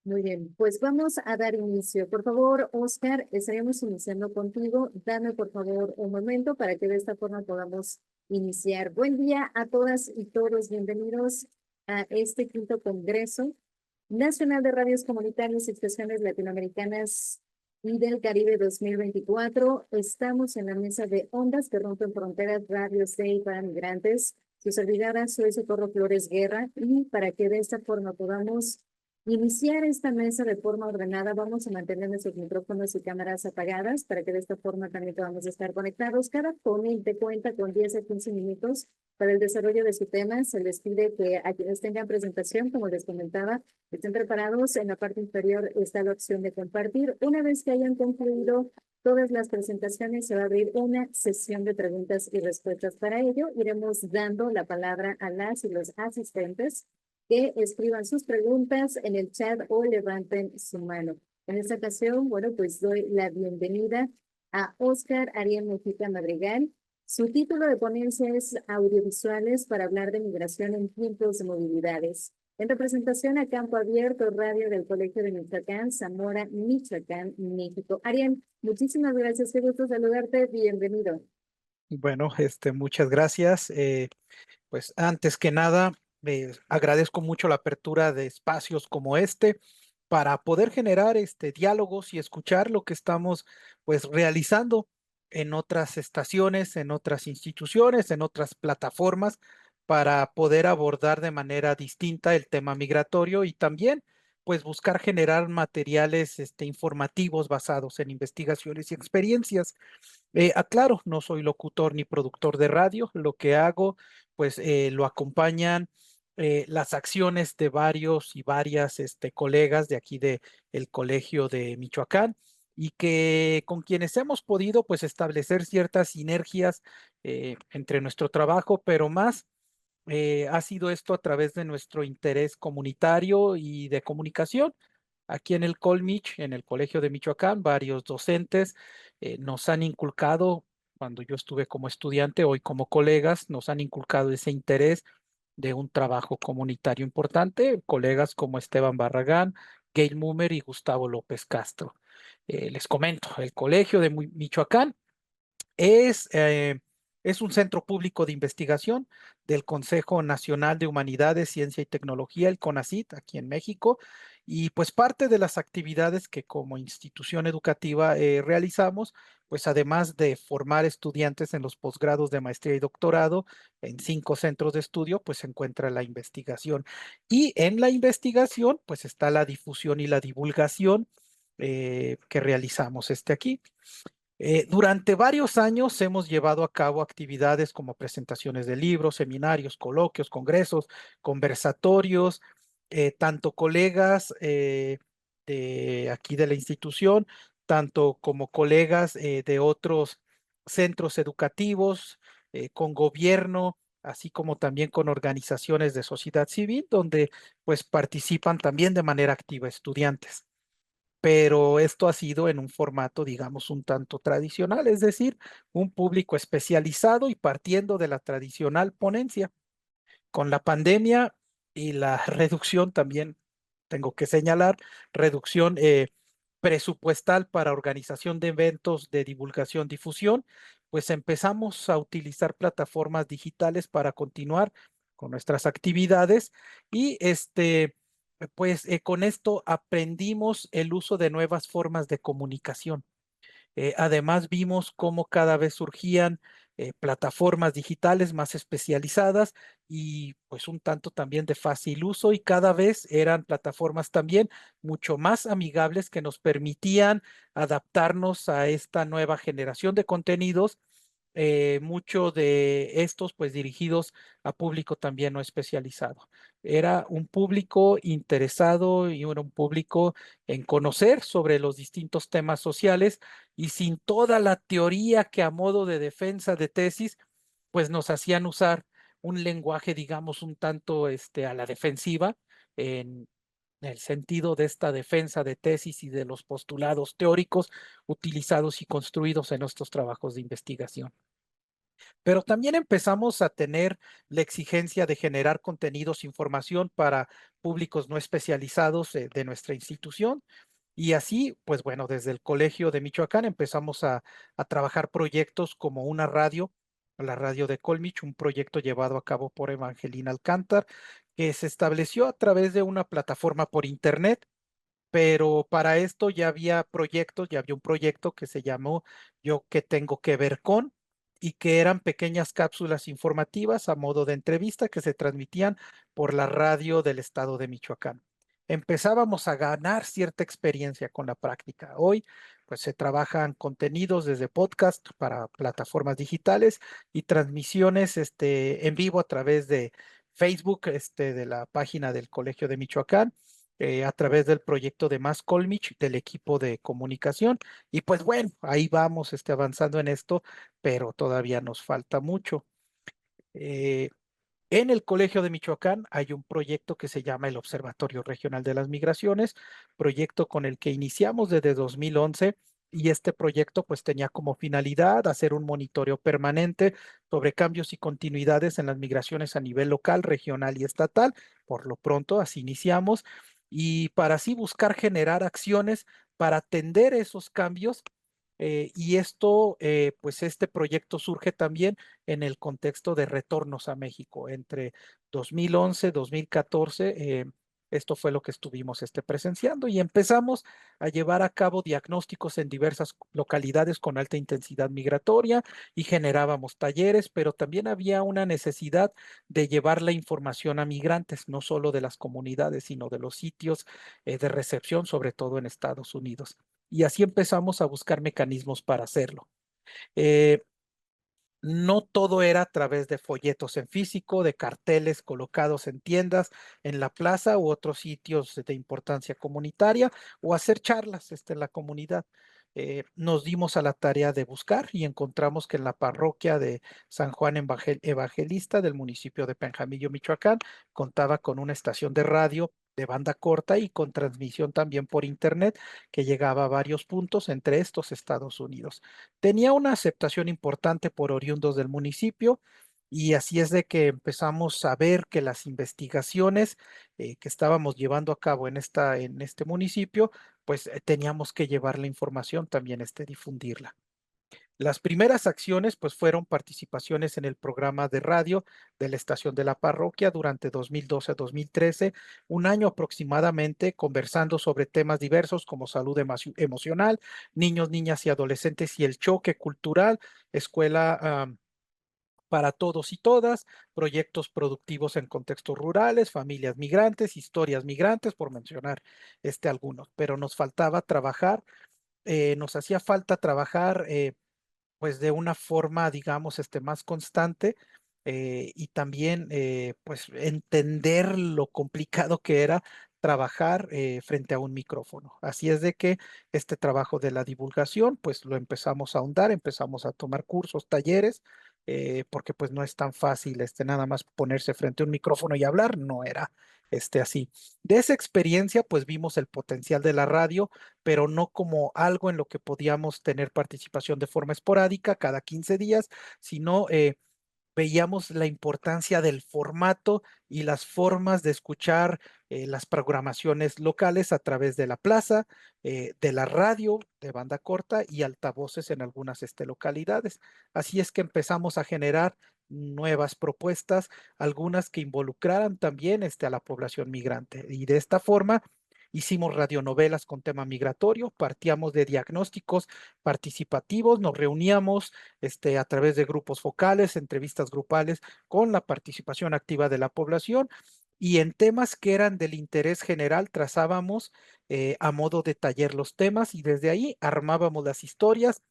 Muy bien, pues vamos a dar inicio. Por favor, Oscar, estaríamos iniciando contigo. Dame, por favor, un momento para que de esta forma podamos iniciar. Buen día a todas y todos. Bienvenidos a este quinto Congreso Nacional de Radios Comunitarias y Estaciones Latinoamericanas y del Caribe 2024. Estamos en la mesa de Ondas que rompen fronteras, radios de y para migrantes. Su servidora, soy Socorro Flores Guerra, y para que de esta forma podamos iniciar esta mesa de forma ordenada, vamos a mantener nuestros micrófonos y cámaras apagadas para que de esta forma también podamos estar conectados. Cada ponente cuenta con 10 a 15 minutos para el desarrollo de su tema. Se les pide que a quienes tengan presentación, como les comentaba, estén preparados. En la parte inferior está la opción de compartir. Una vez que hayan concluido todas las presentaciones, se va a abrir una sesión de preguntas y respuestas. Para ello, iremos dando la palabra a las y los asistentes que escriban sus preguntas en el chat o levanten su mano. En esta ocasión, bueno, pues doy la bienvenida a Oscar Ariel Mujica Madrigal. Su título de ponencia es Audiovisuales para hablar de migración en tiempos de movilidades. En representación a Campo Abierto Radio del Colegio de Michoacán, Zamora, Michoacán, México. Ariel, muchísimas gracias. Qué gusto saludarte. Bienvenido. Bueno, muchas gracias. Pues antes que nada, agradezco mucho la apertura de espacios como este para poder generar diálogos y escuchar lo que estamos pues realizando en otras estaciones, en otras instituciones, en otras plataformas para poder abordar de manera distinta el tema migratorio y también pues buscar generar materiales informativos basados en investigaciones y experiencias. Aclaro, no soy locutor ni productor de radio. Lo que hago, pues lo acompañan las acciones de varios y varias colegas de aquí de el Colegio de Michoacán y que con quienes hemos podido pues establecer ciertas sinergias entre nuestro trabajo, pero más ha sido esto a través de nuestro interés comunitario y de comunicación. Aquí en el Colmich, en el Colegio de Michoacán, varios docentes nos han inculcado, cuando yo estuve como estudiante, hoy como colegas, nos han inculcado ese interés de un trabajo comunitario importante, colegas como Esteban Barragán, Gail Mumer y Gustavo López Castro. Les comento, el Colegio de Michoacán es, eh, es un centro público de investigación del Consejo Nacional de Humanidades, Ciencia y Tecnología, el CONACYT, aquí en México, y pues parte de las actividades que como institución educativa realizamos, pues además de formar estudiantes en los posgrados de maestría y doctorado en 5 centros de estudio, pues se encuentra la investigación. Y en la investigación, pues está la difusión y la divulgación que realizamos aquí. Durante varios años hemos llevado a cabo actividades como presentaciones de libros, seminarios, coloquios, congresos, conversatorios, tanto colegas de aquí de la institución, tanto como colegas de otros centros educativos, con gobierno, así como también con organizaciones de sociedad civil, donde pues participan también de manera activa estudiantes, pero esto ha sido en un formato, digamos, un tanto tradicional, es decir, un público especializado y partiendo de la tradicional ponencia. Con la pandemia y la reducción también, tengo que señalar, reducción presupuestal para organización de eventos de divulgación, difusión, pues empezamos a utilizar plataformas digitales para continuar con nuestras actividades y pues con esto aprendimos el uso de nuevas formas de comunicación. Además, vimos cómo cada vez surgían plataformas digitales más especializadas y pues un tanto también de fácil uso, y cada vez eran plataformas también mucho más amigables que nos permitían adaptarnos a esta nueva generación de contenidos, mucho de estos pues dirigidos a público también no especializado. Era un público interesado y era un público en conocer sobre los distintos temas sociales y sin toda la teoría que a modo de defensa de tesis pues nos hacían usar un lenguaje, digamos, un tanto a la defensiva en el sentido de esta defensa de tesis y de los postulados teóricos utilizados y construidos en nuestros trabajos de investigación. Pero también empezamos a tener la exigencia de generar contenidos, información para públicos no especializados de nuestra institución. Y así, pues bueno, desde el Colegio de Michoacán empezamos a trabajar proyectos como una radio, la radio de Colmich, un proyecto llevado a cabo por Evangelina Alcántar, que se estableció a través de una plataforma por internet, pero para esto ya había proyectos, ya había un proyecto que se llamó Yo qué tengo que ver con, y que eran pequeñas cápsulas informativas a modo de entrevista que se transmitían por la radio del estado de Michoacán. Empezábamos a ganar cierta experiencia con la práctica. Hoy, pues se trabajan contenidos desde podcast para plataformas digitales y transmisiones en vivo a través de Facebook, de la página del Colegio de Michoacán, a través del proyecto de Más Colmich del equipo de comunicación. Y pues bueno, ahí vamos avanzando en esto, pero todavía nos falta mucho. Eh, en el Colegio de Michoacán hay un proyecto que se llama el Observatorio Regional de las Migraciones, proyecto con el que iniciamos desde 2011, y este proyecto pues tenía como finalidad hacer un monitoreo permanente sobre cambios y continuidades en las migraciones a nivel local, regional y estatal. Por lo pronto, así iniciamos, y para así buscar generar acciones para atender esos cambios. Y esto, pues este proyecto surge también en el contexto de retornos a México. Entre 2011, 2014, esto fue lo que estuvimos presenciando, y empezamos a llevar a cabo diagnósticos en diversas localidades con alta intensidad migratoria y generábamos talleres, pero también había una necesidad de llevar la información a migrantes, no solo de las comunidades, sino de los sitios de recepción, sobre todo en Estados Unidos. Y así empezamos a buscar mecanismos para hacerlo. Eh, no todo era a través de folletos en físico, de carteles colocados en tiendas, en la plaza u otros sitios de importancia comunitaria, o hacer charlas en la comunidad. Nos dimos a la tarea de buscar y encontramos que en la parroquia de San Juan Evangelista del municipio de Penjamillo, Michoacán, contaba con una estación de radio de banda corta y con transmisión también por internet que llegaba a varios puntos, entre estos Estados Unidos. Tenía una aceptación importante por oriundos del municipio, y así es de que empezamos a ver que las investigaciones que estábamos llevando a cabo en este municipio, pues teníamos que llevar la información también, difundirla. Las primeras acciones pues fueron participaciones en el programa de radio de la estación de la parroquia durante 2012 a 2013, un año aproximadamente, conversando sobre temas diversos como salud emocional, niños, niñas y adolescentes y el choque cultural, escuela para todos y todas, proyectos productivos en contextos rurales, familias migrantes, historias migrantes, por mencionar algunos. Pero nos faltaba trabajar, nos hacía falta trabajar pues de una forma, digamos, más constante, y también pues entender lo complicado que era trabajar frente a un micrófono. Así es de que este trabajo de la divulgación, pues lo empezamos a ahondar, empezamos a tomar cursos, talleres, porque pues no es tan fácil nada más ponerse frente a un micrófono y hablar, no era así. De esa experiencia, pues vimos el potencial de la radio, pero no como algo en lo que podíamos tener participación de forma esporádica cada 15 días, sino veíamos la importancia del formato y las formas de escuchar las programaciones locales a través de la plaza, de la radio de banda corta y altavoces en algunas localidades. Así es que empezamos a generar nuevas propuestas, algunas que involucraran también a la población migrante. Y de esta forma hicimos radionovelas con tema migratorio, partíamos de diagnósticos participativos, nos reuníamos a través de grupos focales, entrevistas grupales con la participación activa de la población, y en temas que eran del interés general trazábamos a modo de taller los temas, y desde ahí armábamos las historias,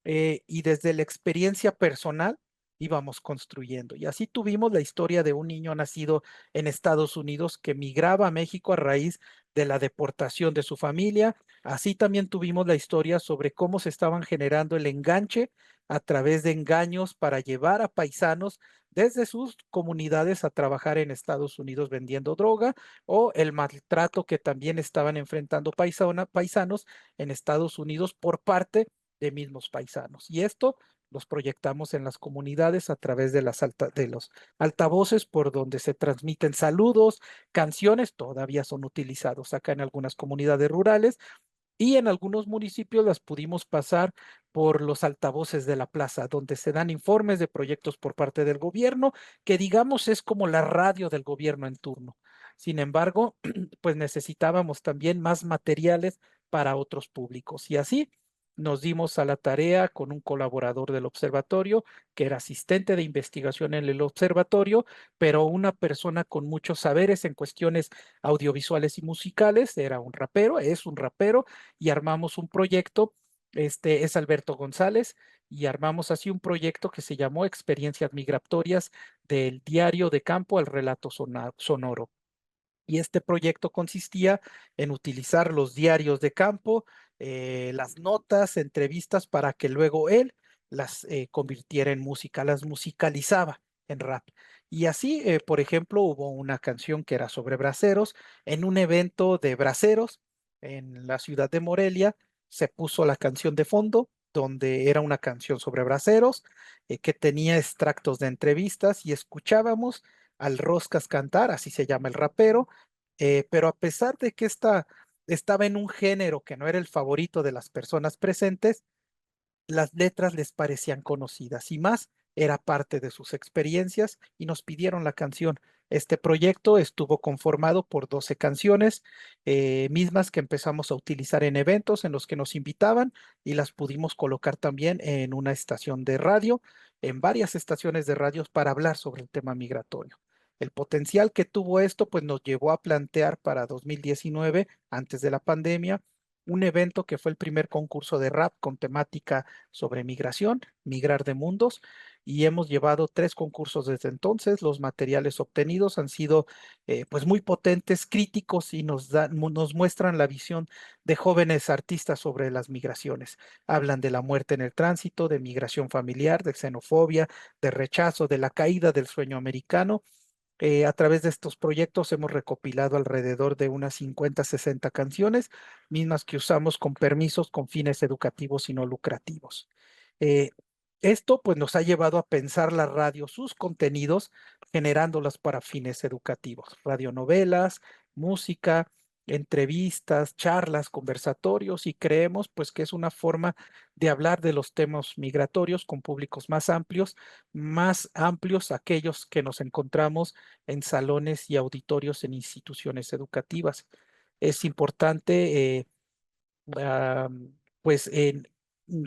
y desde la experiencia personal íbamos construyendo. Y así tuvimos la historia de un niño nacido en Estados Unidos que migraba a México a raíz de la deportación de su familia. Así también tuvimos la historia sobre cómo se estaban generando el enganche a través de engaños para llevar a paisanos desde sus comunidades a trabajar en Estados Unidos vendiendo droga, o el maltrato que también estaban enfrentando paisanos en Estados Unidos por parte de mismos paisanos. Y esto los proyectamos en las comunidades a través de de los altavoces por donde se transmiten saludos, canciones, todavía son utilizados acá en algunas comunidades rurales y en algunos municipios las pudimos pasar por los altavoces de la plaza, donde se dan informes de proyectos por parte del gobierno, que digamos es como la radio del gobierno en turno. Sin embargo, pues necesitábamos también más materiales para otros públicos y así nos dimos a la tarea con un colaborador del observatorio, que era asistente de investigación en el observatorio, pero una persona con muchos saberes en cuestiones audiovisuales y musicales, era un rapero, es un rapero, y armamos un proyecto, es Alberto González, y armamos así un proyecto que se llamó Experiencias Migratorias del Diario de Campo al Relato Sonoro. Y este proyecto consistía en utilizar los diarios de campo, las notas, entrevistas, para que luego él las convirtiera en música, las musicalizaba en rap. Y así, por ejemplo, hubo una canción que era sobre braceros. En un evento de braceros en la ciudad de Morelia, se puso la canción de fondo, donde era una canción sobre braceros, que tenía extractos de entrevistas y escuchábamos al Roscas cantar, así se llama el rapero, pero a pesar de que estaba en un género que no era el favorito de las personas presentes, las letras les parecían conocidas y más era parte de sus experiencias y nos pidieron la canción. Este proyecto estuvo conformado por 12 canciones, mismas que empezamos a utilizar en eventos en los que nos invitaban y las pudimos colocar también en una estación de radio, en varias estaciones de radio para hablar sobre el tema migratorio. El potencial que tuvo esto, pues nos llevó a plantear para 2019, antes de la pandemia, un evento que fue el primer concurso de rap con temática sobre migración, Migrar de Mundos, y hemos llevado 3 concursos desde entonces. Los materiales obtenidos han sido pues muy potentes, críticos y nos muestran la visión de jóvenes artistas sobre las migraciones. Hablan de la muerte en el tránsito, de migración familiar, de xenofobia, de rechazo, de la caída del sueño americano. A través de estos proyectos hemos recopilado alrededor de unas 50, 60 canciones, mismas que usamos con permisos con fines educativos y no lucrativos. Eh, Esto pues nos ha llevado a pensar la radio, sus contenidos, generándolas para fines educativos, radionovelas, música, entrevistas, charlas, conversatorios, y creemos pues que es una forma de hablar de los temas migratorios con públicos más amplios aquellos que nos encontramos en salones y auditorios en instituciones educativas. Es importante ah, pues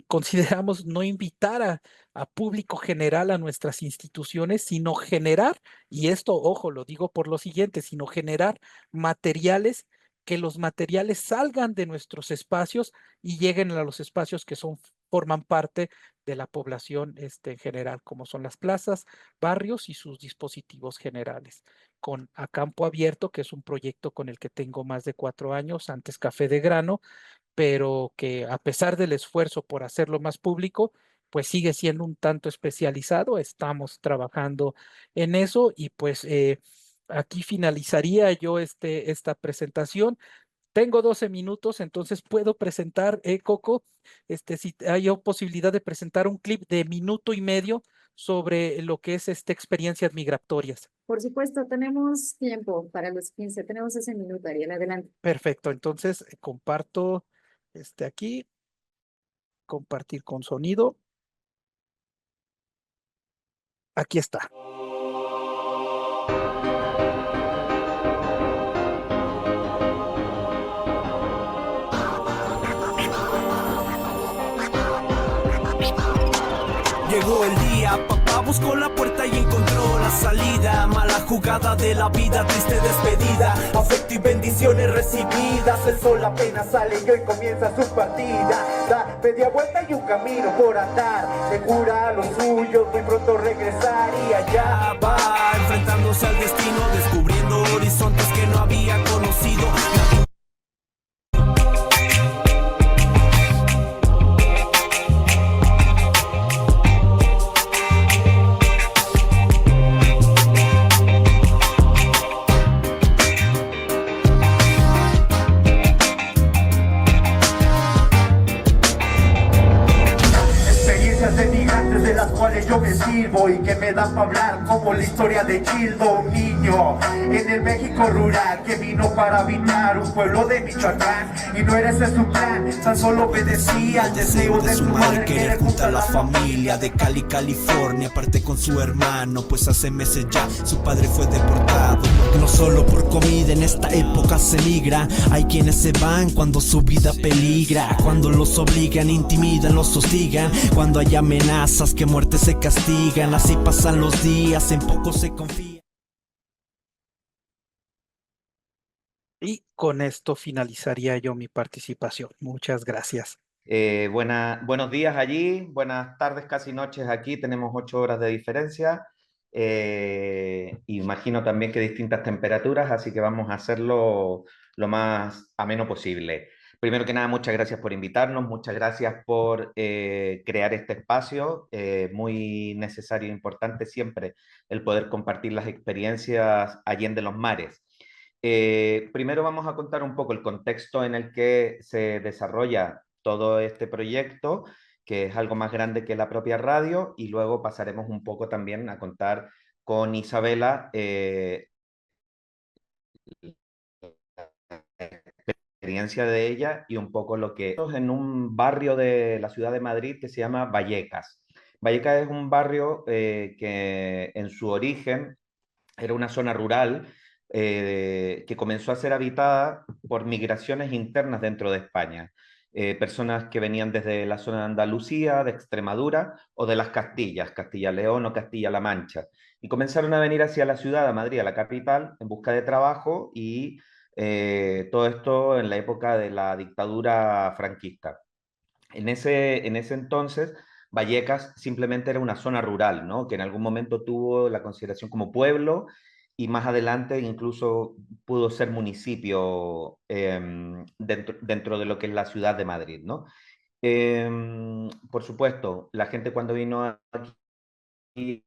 consideramos no invitar a público general a nuestras instituciones, sino generar, y esto, ojo, lo digo por lo siguiente, sino generar materiales, que los materiales salgan de nuestros espacios y lleguen a los espacios que forman parte de la población en general, como son las plazas, barrios y sus dispositivos generales. Con A Campo Abierto, que es un proyecto con el que tengo más de 4 años, antes Café de Grano, pero que a pesar del esfuerzo por hacerlo más público, pues sigue siendo un tanto especializado. Estamos trabajando en eso y pues aquí finalizaría yo esta presentación. Tengo 12 minutos, entonces puedo presentar, Coco, si hay posibilidad de presentar un clip de minuto y medio sobre lo que es experiencias migratorias. Por supuesto, tenemos tiempo para los 15. Tenemos ese minuto, Ariel. Adelante. Perfecto, entonces comparto aquí, compartir con sonido. Aquí está. Llegó el día, papá buscó la puerta y encontró la salida. Mala jugada de la vida, triste despedida. Afecto y bendiciones recibidas. El sol apenas sale y hoy comienza su partida. Da media vuelta y un camino por andar. Se jura a los suyos muy pronto regresar. Y allá va, enfrentándose al destino, descubriendo horizontes que no había conocido. silbo y que me da para hablar como la historia de Gildo, un niño en el México rural que vino para habitar un pueblo de Michoacán y no era ese su plan, tan solo obedecía al deseo de su madre querer juntar a la familia de Cali, California, parte con su hermano, pues hace meses ya su padre fue deportado. No solo por comida en esta época se migra, hay quienes se van cuando su vida peligra, cuando los obligan, intimidan, los hostigan, cuando hay amenazas que muerte se castigan, así pasan los días, en poco se confía. Y con esto finalizaría yo mi participación. Muchas gracias. Buenos días allí, buenas tardes, casi noches aquí, tenemos 8 horas de diferencia. Imagino también que distintas temperaturas, así que vamos a hacerlo lo más ameno posible. Primero que nada, muchas gracias por invitarnos, muchas gracias por crear este espacio, muy necesario e importante siempre el poder compartir las experiencias allende los mares. Primero vamos a contar un poco el contexto en el que se desarrolla todo este proyecto, que es algo más grande que la propia radio, y luego pasaremos un poco también a contar con Isabela la experiencia de ella y un poco lo que es en un barrio de la ciudad de Madrid que se llama Vallecas. Vallecas es un barrio que en su origen era una zona rural que comenzó a ser habitada por migraciones internas dentro de España. Personas que venían desde la zona de Andalucía, de Extremadura o de las Castillas, Castilla-León o Castilla-La Mancha. Y comenzaron a venir hacia la ciudad, a Madrid, a la capital, en busca de trabajo y todo esto en la época de la dictadura franquista. En ese entonces, Vallecas simplemente era una zona rural, ¿no? Que en algún momento tuvo la consideración como pueblo y más adelante incluso pudo ser municipio dentro de lo que es la ciudad de Madrid, ¿no? Por supuesto, la gente cuando vino aquí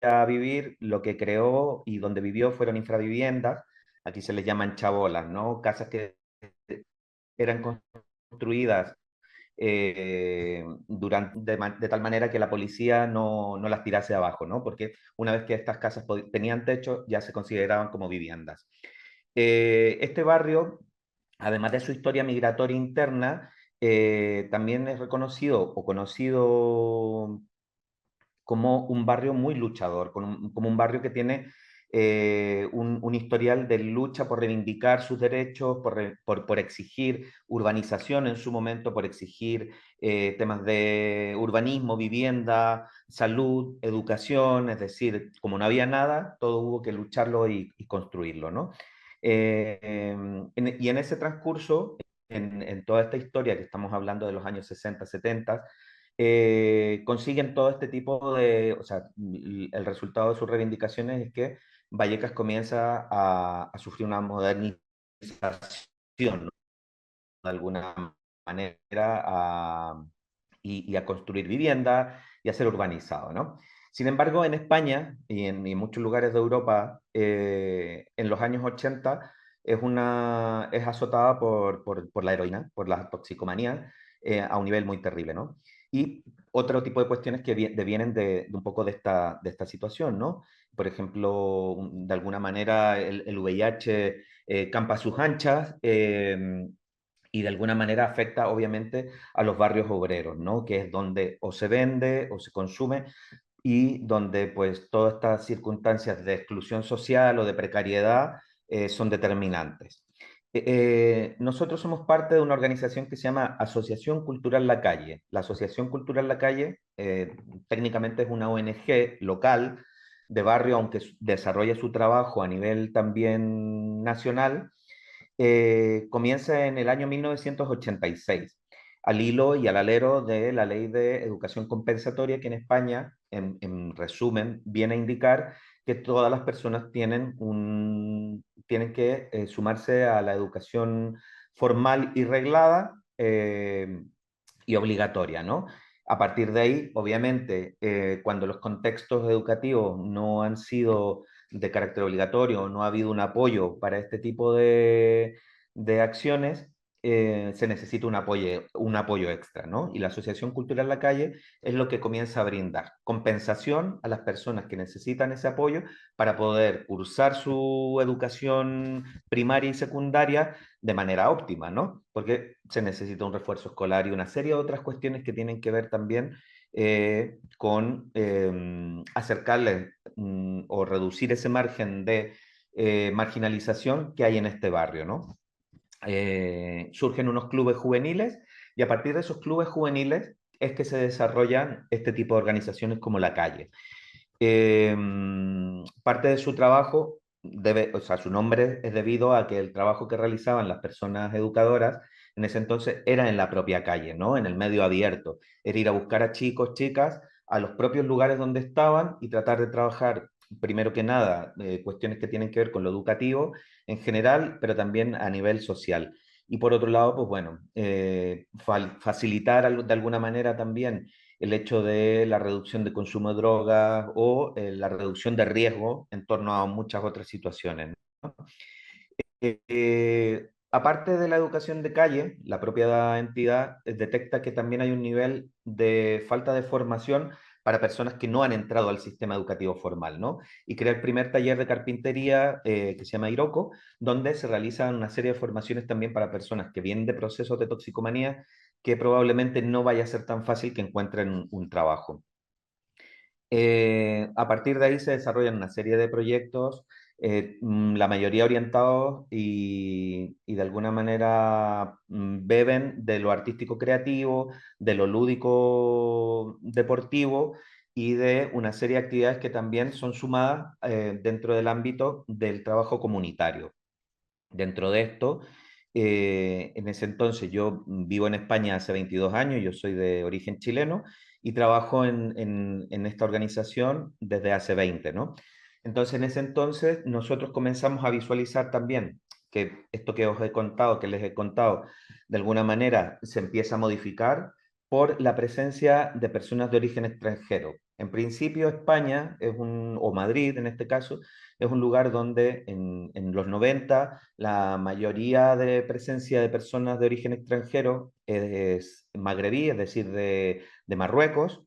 a vivir, lo que creó y donde vivió fueron infraviviendas, aquí se les llaman chabolas, ¿no? Casas que eran construidas de tal manera que la policía no las tirase abajo, ¿no? Porque una vez que estas casas tenían techo, ya se consideraban como viviendas. Este barrio, además de su historia migratoria interna, también es reconocido o conocido como un barrio muy luchador, como un barrio que tiene un historial de lucha por reivindicar sus derechos, por exigir urbanización en su momento, por exigir temas de urbanismo, vivienda, salud, educación, es decir, como no había nada, todo hubo que lucharlo y construirlo, ¿no? Y en ese transcurso, en toda esta historia que estamos hablando de los años 60, 70, consiguen todo este tipo de, o sea, el resultado de sus reivindicaciones es que Vallecas comienza a sufrir una modernización, ¿no? De alguna manera, y a construir vivienda y a ser urbanizado, ¿no? Sin embargo, en España y en muchos lugares de Europa, en los años 80 es azotada por la heroína, por la toxicomanía, a un nivel muy terrible, ¿no? Y otro tipo de cuestiones que devienen de un poco de esta situación, ¿no? Por ejemplo, de alguna manera el VIH campa a sus anchas y de alguna manera afecta obviamente a los barrios obreros, ¿no? Que es donde o se vende o se consume y donde pues todas estas circunstancias de exclusión social o de precariedad son determinantes. Nosotros somos parte de una organización que se llama Asociación Cultural La Calle. La Asociación Cultural La Calle técnicamente es una ONG local de barrio, aunque desarrolla su trabajo a nivel también nacional. Comienza en el año 1986, al hilo y al alero de la Ley de Educación Compensatoria, que en España, en resumen, viene a indicar que todas las personas tienen que sumarse a la educación formal y reglada y obligatoria, ¿no? A partir de ahí, obviamente, cuando los contextos educativos no han sido de carácter obligatorio, no ha habido un apoyo para este tipo de acciones, se necesita un apoyo extra, ¿no? Y la Asociación Cultural La Calle es lo que comienza a brindar compensación a las personas que necesitan ese apoyo para poder cursar su educación primaria y secundaria de manera óptima, ¿no? Porque se necesita un refuerzo escolar y una serie de otras cuestiones que tienen que ver también con acercarles o reducir ese margen de marginalización que hay en este barrio, ¿no? Surgen unos clubes juveniles y a partir de esos clubes juveniles es que se desarrollan este tipo de organizaciones como La Calle. Parte de su trabajo, o sea, su nombre es debido a que el trabajo que realizaban las personas educadoras en ese entonces era en la propia calle, ¿no? En el medio abierto. Era ir a buscar a chicos, chicas, a los propios lugares donde estaban y tratar de trabajar, primero que nada, cuestiones que tienen que ver con lo educativo en general, pero también a nivel social. Y por otro lado, pues bueno, facilitar de alguna manera también el hecho de la reducción de consumo de drogas o la reducción de riesgo en torno a muchas otras situaciones, ¿no? Aparte de la educación de calle, la propia entidad detecta que también hay un nivel de falta de formación para personas que no han entrado al sistema educativo formal, ¿no? Y crea el primer taller de carpintería que se llama Iroco, donde se realizan una serie de formaciones también para personas que vienen de procesos de toxicomanía, que probablemente no vaya a ser tan fácil que encuentren un trabajo. A partir de ahí se desarrollan una serie de proyectos, la mayoría orientados y de alguna manera beben de lo artístico creativo, de lo lúdico deportivo y de una serie de actividades que también son sumadas dentro del ámbito del trabajo comunitario. Dentro de esto, en ese entonces yo vivo en España hace 22 años, yo soy de origen chileno y trabajo en esta organización desde hace 20, ¿no? Entonces, en ese entonces nosotros comenzamos a visualizar también que esto que os he contado, que les he contado, de alguna manera se empieza a modificar por la presencia de personas de origen extranjero. En principio, España es o Madrid en este caso, es un lugar donde en los 90 la mayoría de presencia de personas de origen extranjero es magrebí, es decir, de Marruecos,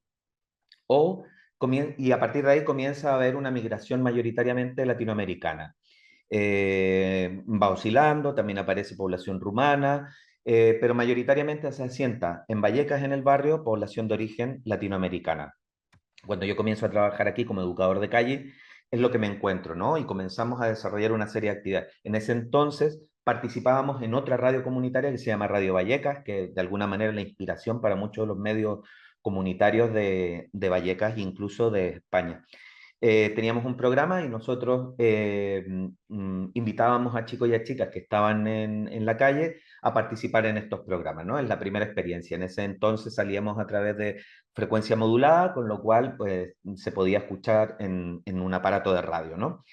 y a partir de ahí comienza a haber una migración mayoritariamente latinoamericana. Va oscilando, también aparece población rumana, pero mayoritariamente se asienta en Vallecas, en el barrio, población de origen latinoamericana. Cuando yo comienzo a trabajar aquí como educador de calle, es lo que me encuentro, ¿no? Y comenzamos a desarrollar una serie de actividades. En ese entonces participábamos en otra radio comunitaria que se llama Radio Vallecas, que de alguna manera es la inspiración para muchos de los medios comunitarios de Vallecas e incluso de España. Teníamos un programa y nosotros invitábamos a chicos y a chicas que estaban en la calle a participar en estos programas, ¿no? Es la primera experiencia. En ese entonces salíamos a través de frecuencia modulada, con lo cual pues, se podía escuchar en un aparato de radio, ¿no?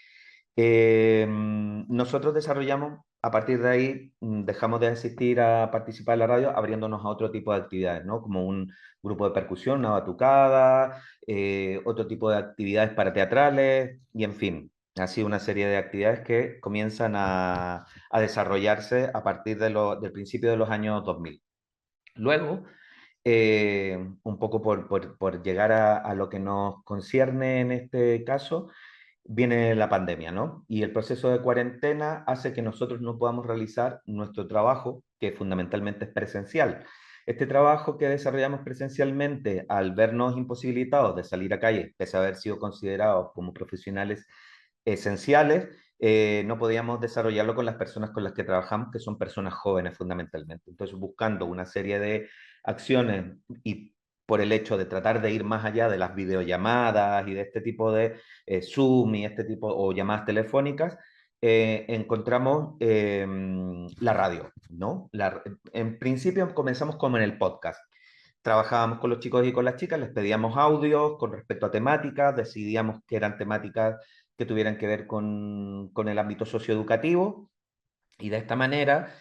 Nosotros desarrollamos, a partir de ahí, dejamos de asistir a participar en la radio, abriéndonos a otro tipo de actividades, ¿no? Como un grupo de percusión, una batucada, otro tipo de actividades para teatrales, y en fin, así una serie de actividades que comienzan a desarrollarse a partir del principio de los años 2000. Luego, un poco por llegar a lo que nos concierne en este caso, viene la pandemia, ¿no? Y el proceso de cuarentena hace que nosotros no podamos realizar nuestro trabajo, que fundamentalmente es presencial. Este trabajo que desarrollamos presencialmente, al vernos imposibilitados de salir a calle, pese a haber sido considerados como profesionales esenciales, no podíamos desarrollarlo con las personas con las que trabajamos, que son personas jóvenes fundamentalmente. Entonces, buscando una serie de acciones y por el hecho de tratar de ir más allá de las videollamadas y de este tipo de Zoom y este tipo, o llamadas telefónicas, encontramos la radio, ¿no? En principio comenzamos como en el podcast. Trabajábamos con los chicos y con las chicas, les pedíamos audios con respecto a temáticas, decidíamos que eran temáticas que tuvieran que ver con el ámbito socioeducativo y de esta manera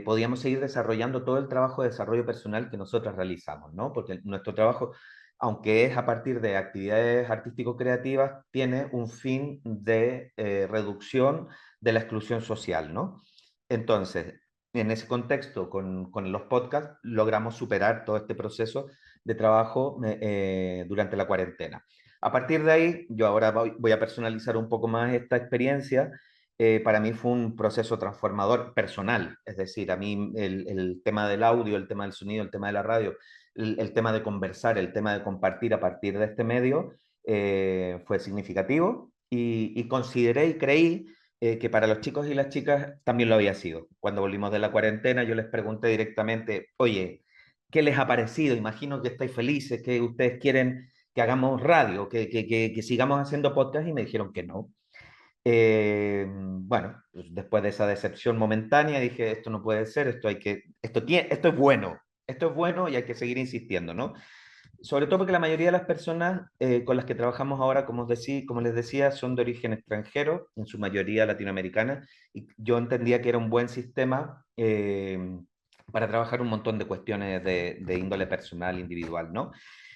podíamos seguir desarrollando todo el trabajo de desarrollo personal que nosotros realizamos, ¿no? Porque nuestro trabajo, aunque es a partir de actividades artístico-creativas, tiene un fin de reducción de la exclusión social, ¿no? Entonces, en ese contexto, con los podcasts, logramos superar todo este proceso de trabajo durante la cuarentena. A partir de ahí, yo ahora voy a personalizar un poco más esta experiencia. Para mí fue un proceso transformador personal, es decir, a mí el tema del audio, el tema del sonido, el tema de la radio, el tema de conversar, el tema de compartir a partir de este medio fue significativo y consideré y creí que para los chicos y las chicas también lo había sido. Cuando volvimos de la cuarentena, yo les pregunté directamente, oye, ¿qué les ha parecido? Imagino que estáis felices, que ustedes quieren que hagamos radio, que sigamos haciendo podcast, y me dijeron que no. Bueno, pues después de esa decepción momentánea dije, esto no puede ser, esto es bueno y hay que seguir insistiendo, ¿no? Sobre todo porque la mayoría de las personas con las que trabajamos ahora, como les decía, son de origen extranjero, en su mayoría latinoamericana, y yo entendía que era un buen sistema para trabajar un montón de cuestiones de índole personal, individual, ¿no?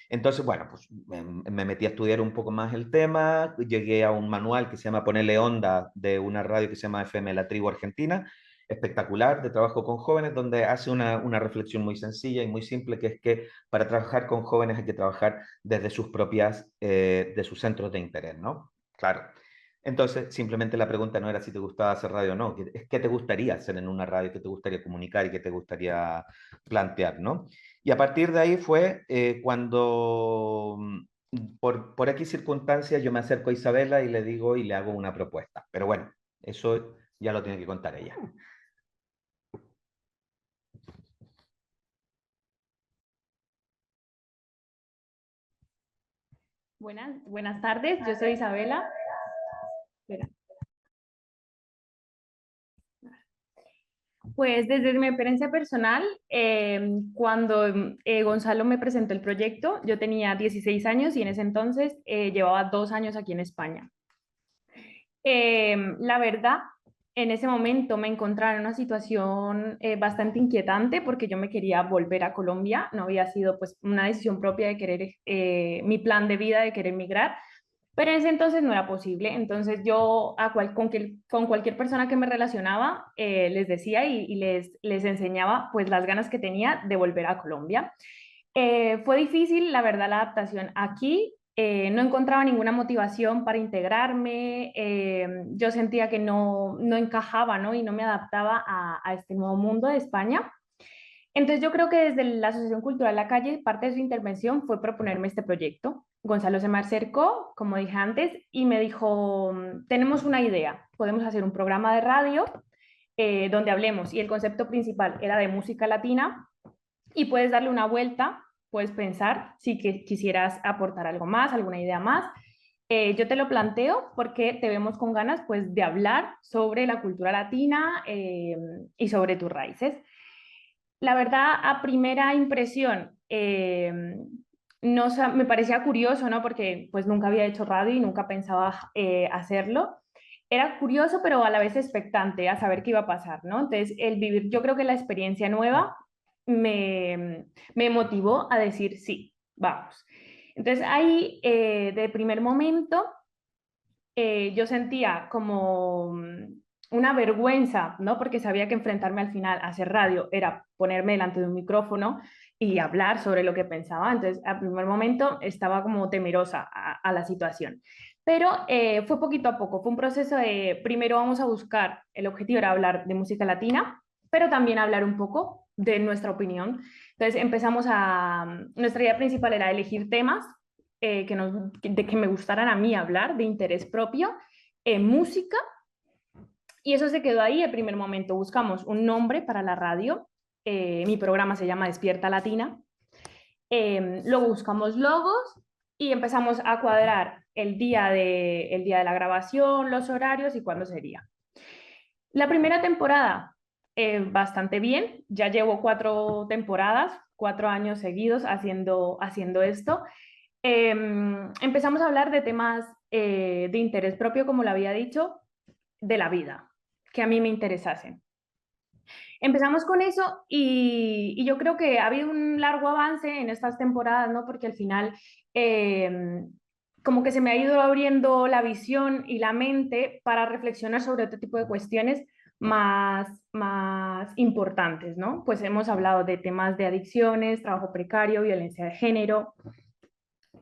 Entonces, bueno, pues me metí a estudiar un poco más el tema, llegué a un manual que se llama Ponerle Onda, de una radio que se llama FM La Tribu Argentina, espectacular, de trabajo con jóvenes, donde hace una reflexión muy sencilla y muy simple, que es que para trabajar con jóvenes hay que trabajar desde sus propias, de sus centros de interés, ¿no? Claro. Entonces, simplemente la pregunta no era si te gustaba hacer radio o no, es qué te gustaría hacer en una radio, qué te gustaría comunicar y qué te gustaría plantear, ¿no? Y a partir de ahí fue cuando, por X circunstancias, yo me acerco a Isabela y le digo y le hago una propuesta. Pero bueno, eso ya lo tiene que contar ella. Buenas tardes, yo soy Isabela. Espera. Pues desde mi experiencia personal, cuando Gonzalo me presentó el proyecto, yo tenía 16 años y en ese entonces llevaba 2 años aquí en España. La verdad, en ese momento me encontraba en una situación bastante inquietante porque yo me quería volver a Colombia, no había sido pues una decisión propia de querer, mi plan de vida de querer migrar, pero en ese entonces no era posible. Entonces yo con cualquier persona que me relacionaba les decía y les enseñaba pues las ganas que tenía de volver a Colombia. Fue difícil, la verdad, la adaptación aquí. No encontraba ninguna motivación para integrarme. Yo sentía que no encajaba, ¿no? Y no me adaptaba a este nuevo mundo de España. Entonces yo creo que desde la Asociación Cultural La Calle, parte de su intervención fue proponerme este proyecto. Gonzalo se me acercó, como dije antes, y me dijo, tenemos una idea, podemos hacer un programa de radio donde hablemos, y el concepto principal era de música latina, y puedes darle una vuelta, puedes pensar si quisieras aportar algo más, alguna idea más. Yo te lo planteo porque te vemos con ganas pues, de hablar sobre la cultura latina y sobre tus raíces. La verdad, a primera impresión, no, me parecía curioso, ¿no? Porque pues nunca había hecho radio y nunca pensaba hacerlo. Era curioso, pero a la vez expectante a saber qué iba a pasar, ¿no? Entonces, el vivir, yo creo que la experiencia nueva me motivó a decir sí, vamos. Entonces, ahí, de primer momento, yo sentía como una vergüenza, ¿no? Porque sabía que enfrentarme al final a hacer radio era ponerme delante de un micrófono y hablar sobre lo que pensaba. Entonces, al primer momento estaba como temerosa a la situación. Pero fue poquito a poco, fue un proceso de, primero vamos a buscar, el objetivo era hablar de música latina, pero también hablar un poco de nuestra opinión. Entonces empezamos nuestra idea principal era elegir temas que me gustaran a mí hablar, de interés propio, música, y eso se quedó ahí el primer momento. Buscamos un nombre para la radio, mi programa se llama Despierta Latina, luego buscamos logos y empezamos a cuadrar el día de la grabación, los horarios y cuándo sería. La primera temporada, bastante bien, ya llevo 4 temporadas, 4 años seguidos haciendo esto. Empezamos a hablar de temas de interés propio, como lo había dicho, de la vida, que a mí me interesasen. Empezamos con eso y yo creo que ha habido un largo avance en estas temporadas, ¿no? Porque al final como que se me ha ido abriendo la visión y la mente para reflexionar sobre otro tipo de cuestiones, más importantes, ¿no? Pues hemos hablado de temas de adicciones, trabajo precario, violencia de género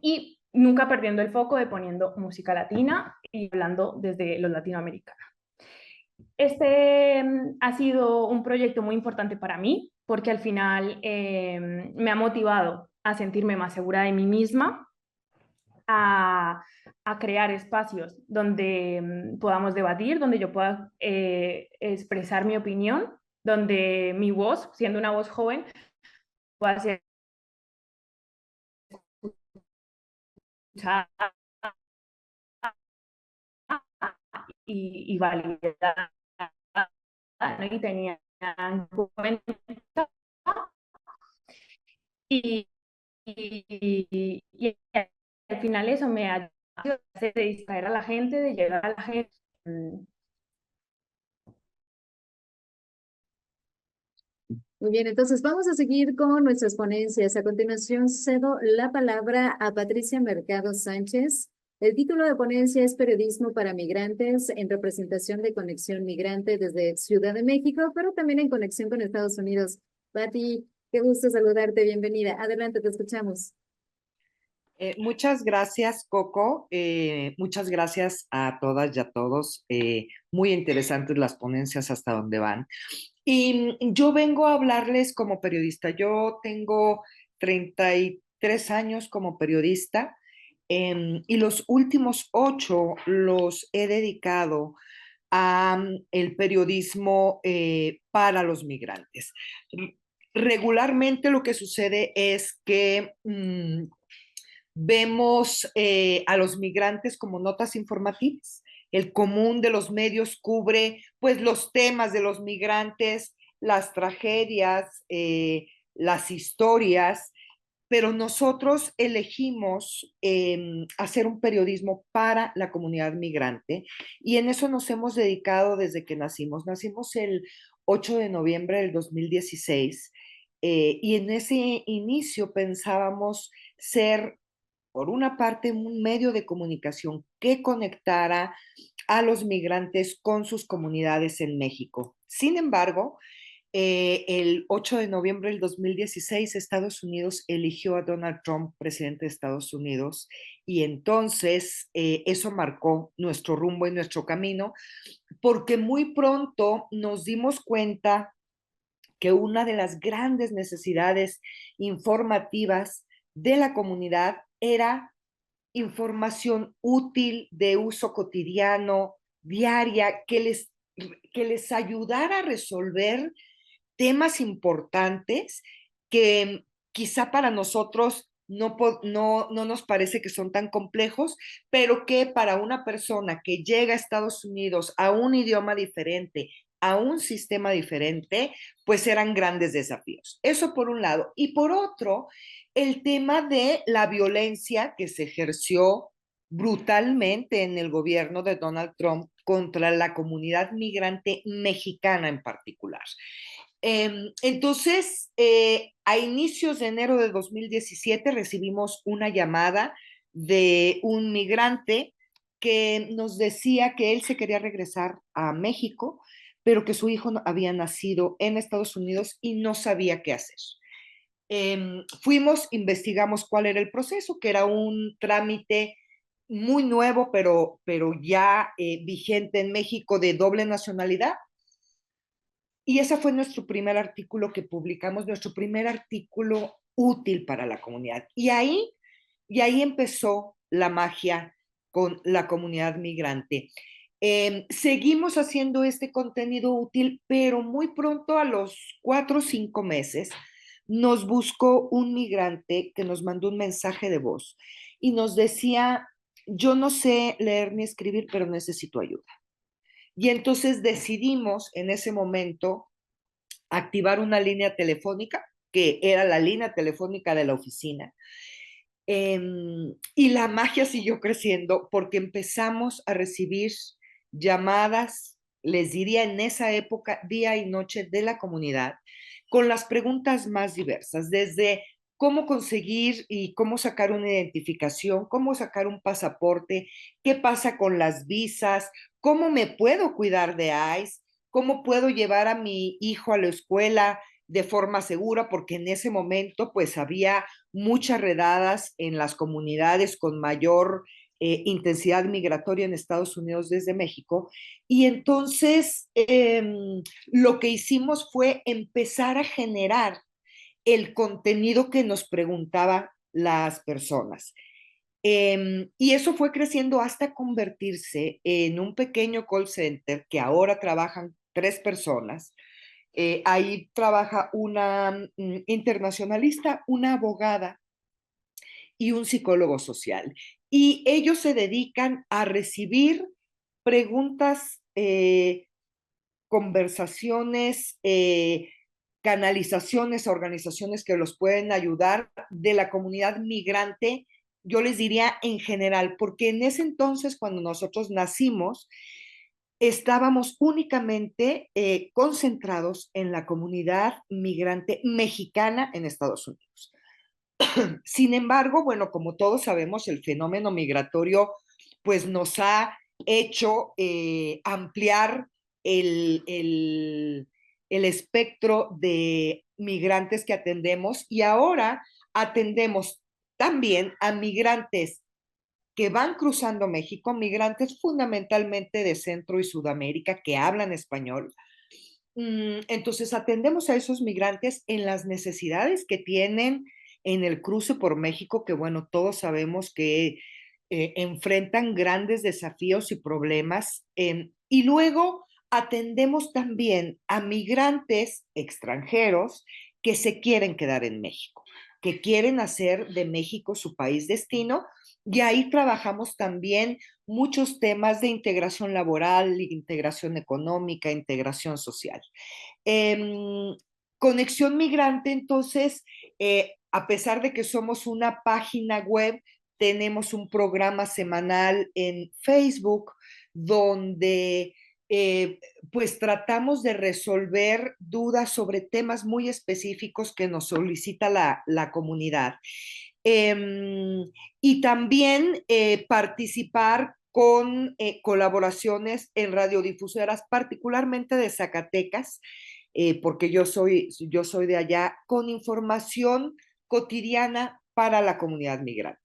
y nunca perdiendo el foco de poniendo música latina y hablando desde los latinoamericanos. Este ha sido un proyecto muy importante para mí porque al final me ha motivado a sentirme más segura de mí misma, a crear espacios donde podamos debatir, donde yo pueda expresar mi opinión, donde mi voz, siendo una voz joven, pueda ser escuchada y validada, ¿no? Y tenía en cuenta y, y al final eso me ayuda a distraer a la gente, de llegar a la gente. Muy bien, entonces vamos a seguir con nuestras ponencias. A continuación, cedo la palabra a Patricia Mercado Sánchez. El título de ponencia es Periodismo para Migrantes en representación de Conexión Migrante desde Ciudad de México, pero también en conexión con Estados Unidos. Pati, qué gusto saludarte, bienvenida. Adelante, te escuchamos. Muchas gracias, Coco. Muchas gracias a todas y a todos. Muy interesantes las ponencias hasta donde van. Y yo vengo a hablarles como periodista. Yo tengo 33 años como periodista y los últimos 8 los he dedicado a el periodismo para los migrantes. Regularmente lo que sucede es que vemos a los migrantes como notas informativas. El común de los medios cubre pues los temas de los migrantes, las tragedias, las historias, pero nosotros elegimos hacer un periodismo para la comunidad migrante y en eso nos hemos dedicado desde que nacimos. Nacimos el 8 de noviembre del 2016 y en ese inicio pensábamos ser por una parte, un medio de comunicación que conectara a los migrantes con sus comunidades en México. Sin embargo, el 8 de noviembre del 2016, Estados Unidos eligió a Donald Trump presidente de Estados Unidos y entonces eso marcó nuestro rumbo y nuestro camino porque muy pronto nos dimos cuenta que una de las grandes necesidades informativas de la comunidad era información útil de uso cotidiano, diaria, que les ayudara a resolver temas importantes que quizá para nosotros no nos parece que son tan complejos, pero que para una persona que llega a Estados Unidos a un idioma diferente, a un sistema diferente, pues eran grandes desafíos. Eso por un lado. Y por otro, el tema de la violencia que se ejerció brutalmente en el gobierno de Donald Trump contra la comunidad migrante mexicana en particular. Entonces, a inicios de enero de 2017 recibimos una llamada de un migrante que nos decía que él se quería regresar a México, pero que su hijo había nacido en Estados Unidos y no sabía qué hacer. Fuimos, investigamos cuál era el proceso, que era un trámite muy nuevo, pero ya vigente en México de doble nacionalidad. Y ese fue nuestro primer artículo que publicamos, nuestro primer artículo útil para la comunidad. Y ahí empezó la magia con la comunidad migrante. Seguimos haciendo este contenido útil, pero muy pronto, a los 4 o 5 meses, nos buscó un migrante que nos mandó un mensaje de voz y nos decía, yo no sé leer ni escribir, pero necesito ayuda. Y entonces decidimos en ese momento activar una línea telefónica, que era la línea telefónica de la oficina. Y la magia siguió creciendo porque empezamos a recibir llamadas, les diría en esa época, día y noche de la comunidad, con las preguntas más diversas, desde cómo conseguir y cómo sacar una identificación, cómo sacar un pasaporte, qué pasa con las visas, cómo me puedo cuidar de ICE, ¿Cómo puedo llevar a mi hijo a la escuela de forma segura? Porque en ese momento pues había muchas redadas en las comunidades con mayor intensidad migratoria en Estados Unidos desde México. Y entonces lo que hicimos fue empezar a generar el contenido que nos preguntaban las personas. Y eso fue creciendo hasta convertirse en un pequeño call center que ahora trabajan 3 personas. Ahí trabaja una internacionalista, una abogada y un psicólogo social. Y ellos se dedican a recibir preguntas, conversaciones, canalizaciones a organizaciones que los pueden ayudar de la comunidad migrante, yo les diría en general, porque en ese entonces, cuando nosotros nacimos, estábamos únicamente concentrados en la comunidad migrante mexicana en Estados Unidos. Sin embargo, bueno, como todos sabemos, el fenómeno migratorio pues nos ha hecho ampliar el espectro de migrantes que atendemos y ahora atendemos también a migrantes que van cruzando México, migrantes fundamentalmente de Centro y Sudamérica que hablan español. Entonces atendemos a esos migrantes en las necesidades que tienen en el cruce por México, que bueno, todos sabemos que enfrentan grandes desafíos y problemas. Y luego atendemos también a migrantes extranjeros que se quieren quedar en México, que quieren hacer de México su país destino. Y ahí trabajamos también muchos temas de integración laboral, integración económica, integración social. Conexión Migrante, entonces, a pesar de que somos una página web, tenemos un programa semanal en Facebook donde pues tratamos de resolver dudas sobre temas muy específicos que nos solicita la comunidad. Y también participar con colaboraciones en radiodifusoras, particularmente de Zacatecas, porque yo soy de allá, con información cotidiana para la comunidad migrante.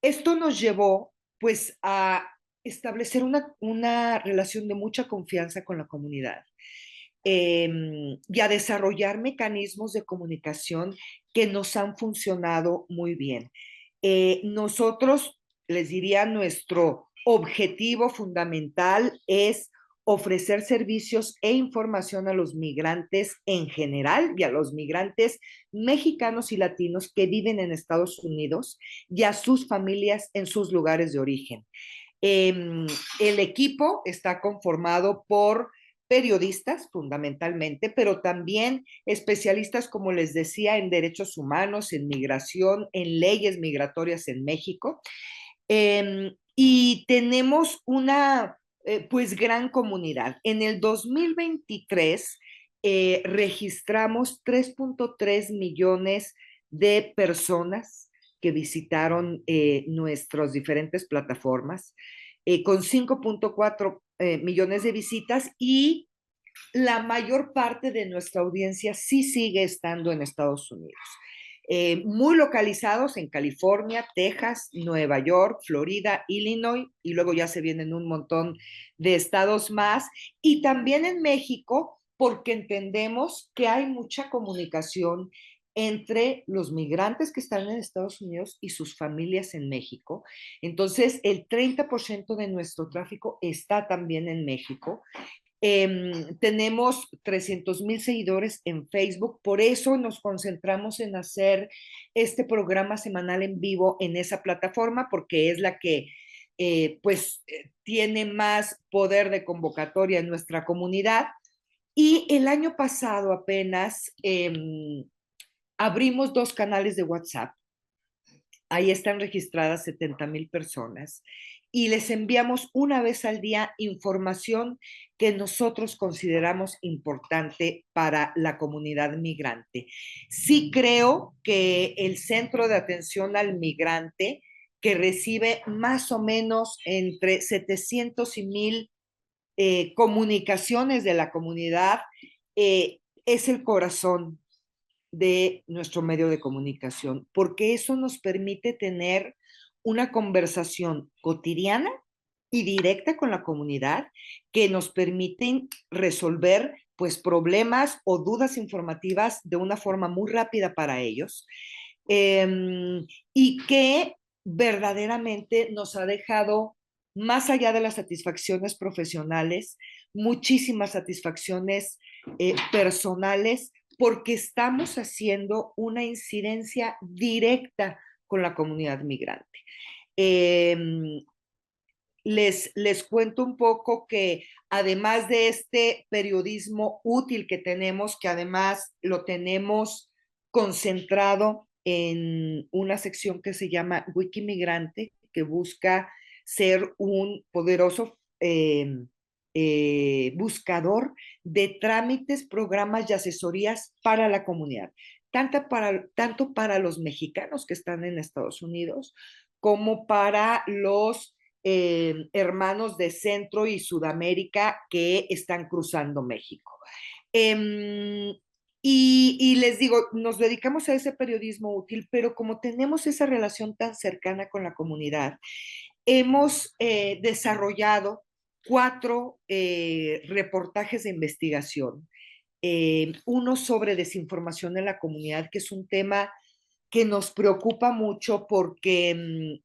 Esto nos llevó pues a establecer una relación de mucha confianza con la comunidad y a desarrollar mecanismos de comunicación que nos han funcionado muy bien. Nosotros, les diría, nuestro objetivo fundamental es ofrecer servicios e información a los migrantes en general y a los migrantes mexicanos y latinos que viven en Estados Unidos y a sus familias en sus lugares de origen. El equipo está conformado por periodistas fundamentalmente, pero también especialistas, como les decía, en derechos humanos, en migración, en leyes migratorias en México. Y tenemos una pues gran comunidad. En el 2023 registramos 3.3 millones de personas que visitaron nuestras diferentes plataformas, con 5.4 millones de visitas, y la mayor parte de nuestra audiencia sí sigue estando en Estados Unidos. Muy localizados en California, Texas, Nueva York, Florida, Illinois, y luego ya se vienen un montón de estados más, y también en México, porque entendemos que hay mucha comunicación entre los migrantes que están en Estados Unidos y sus familias en México. Entonces, el 30% de nuestro tráfico está también en México. Tenemos 300,000 seguidores en Facebook, por eso nos concentramos en hacer este programa semanal en vivo en esa plataforma, porque es la que tiene más poder de convocatoria en nuestra comunidad. Y el año pasado apenas abrimos 2 canales de WhatsApp. Ahí están registradas 70,000 personas y les enviamos una vez al día información que nosotros consideramos importante para la comunidad migrante. Sí creo que el Centro de Atención al Migrante, que recibe más o menos entre 700 y 1,000 comunicaciones de la comunidad, es el corazón de nuestro medio de comunicación, porque eso nos permite tener una conversación cotidiana y directa con la comunidad que nos permiten resolver pues problemas o dudas informativas de una forma muy rápida para ellos, y que verdaderamente nos ha dejado, más allá de las satisfacciones profesionales, muchísimas satisfacciones personales, porque estamos haciendo una incidencia directa con la comunidad migrante. Les cuento un poco que además de este periodismo útil que tenemos, que además lo tenemos concentrado en una sección que se llama Wikimigrante, que busca ser un poderoso buscador de trámites, programas y asesorías para la comunidad, tanto para los mexicanos que están en Estados Unidos como para los hermanos de Centro y Sudamérica que están cruzando México. Y les digo, nos dedicamos a ese periodismo útil, pero como tenemos esa relación tan cercana con la comunidad, hemos desarrollado 4 reportajes de investigación. Uno sobre desinformación en la comunidad, que es un tema que nos preocupa mucho porque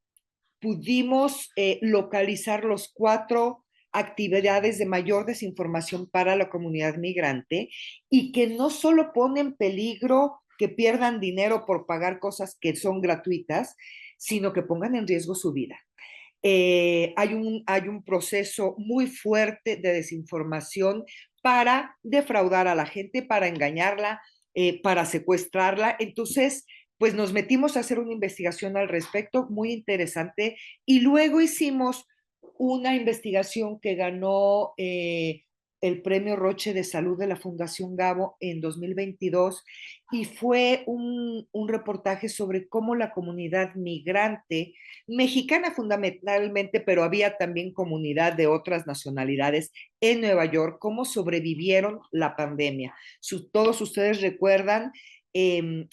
pudimos localizar los 4 actividades de mayor desinformación para la comunidad migrante y que no solo ponen en peligro que pierdan dinero por pagar cosas que son gratuitas, sino que pongan en riesgo su vida. Hay un proceso muy fuerte de desinformación para defraudar a la gente, para engañarla, para secuestrarla. Entonces, pues nos metimos a hacer una investigación al respecto, muy interesante, y luego hicimos una investigación que ganó el Premio Roche de Salud de la Fundación Gabo en 2022, y fue un reportaje sobre cómo la comunidad migrante, mexicana fundamentalmente, pero había también comunidad de otras nacionalidades en Nueva York, cómo sobrevivieron la pandemia. Todos ustedes recuerdan,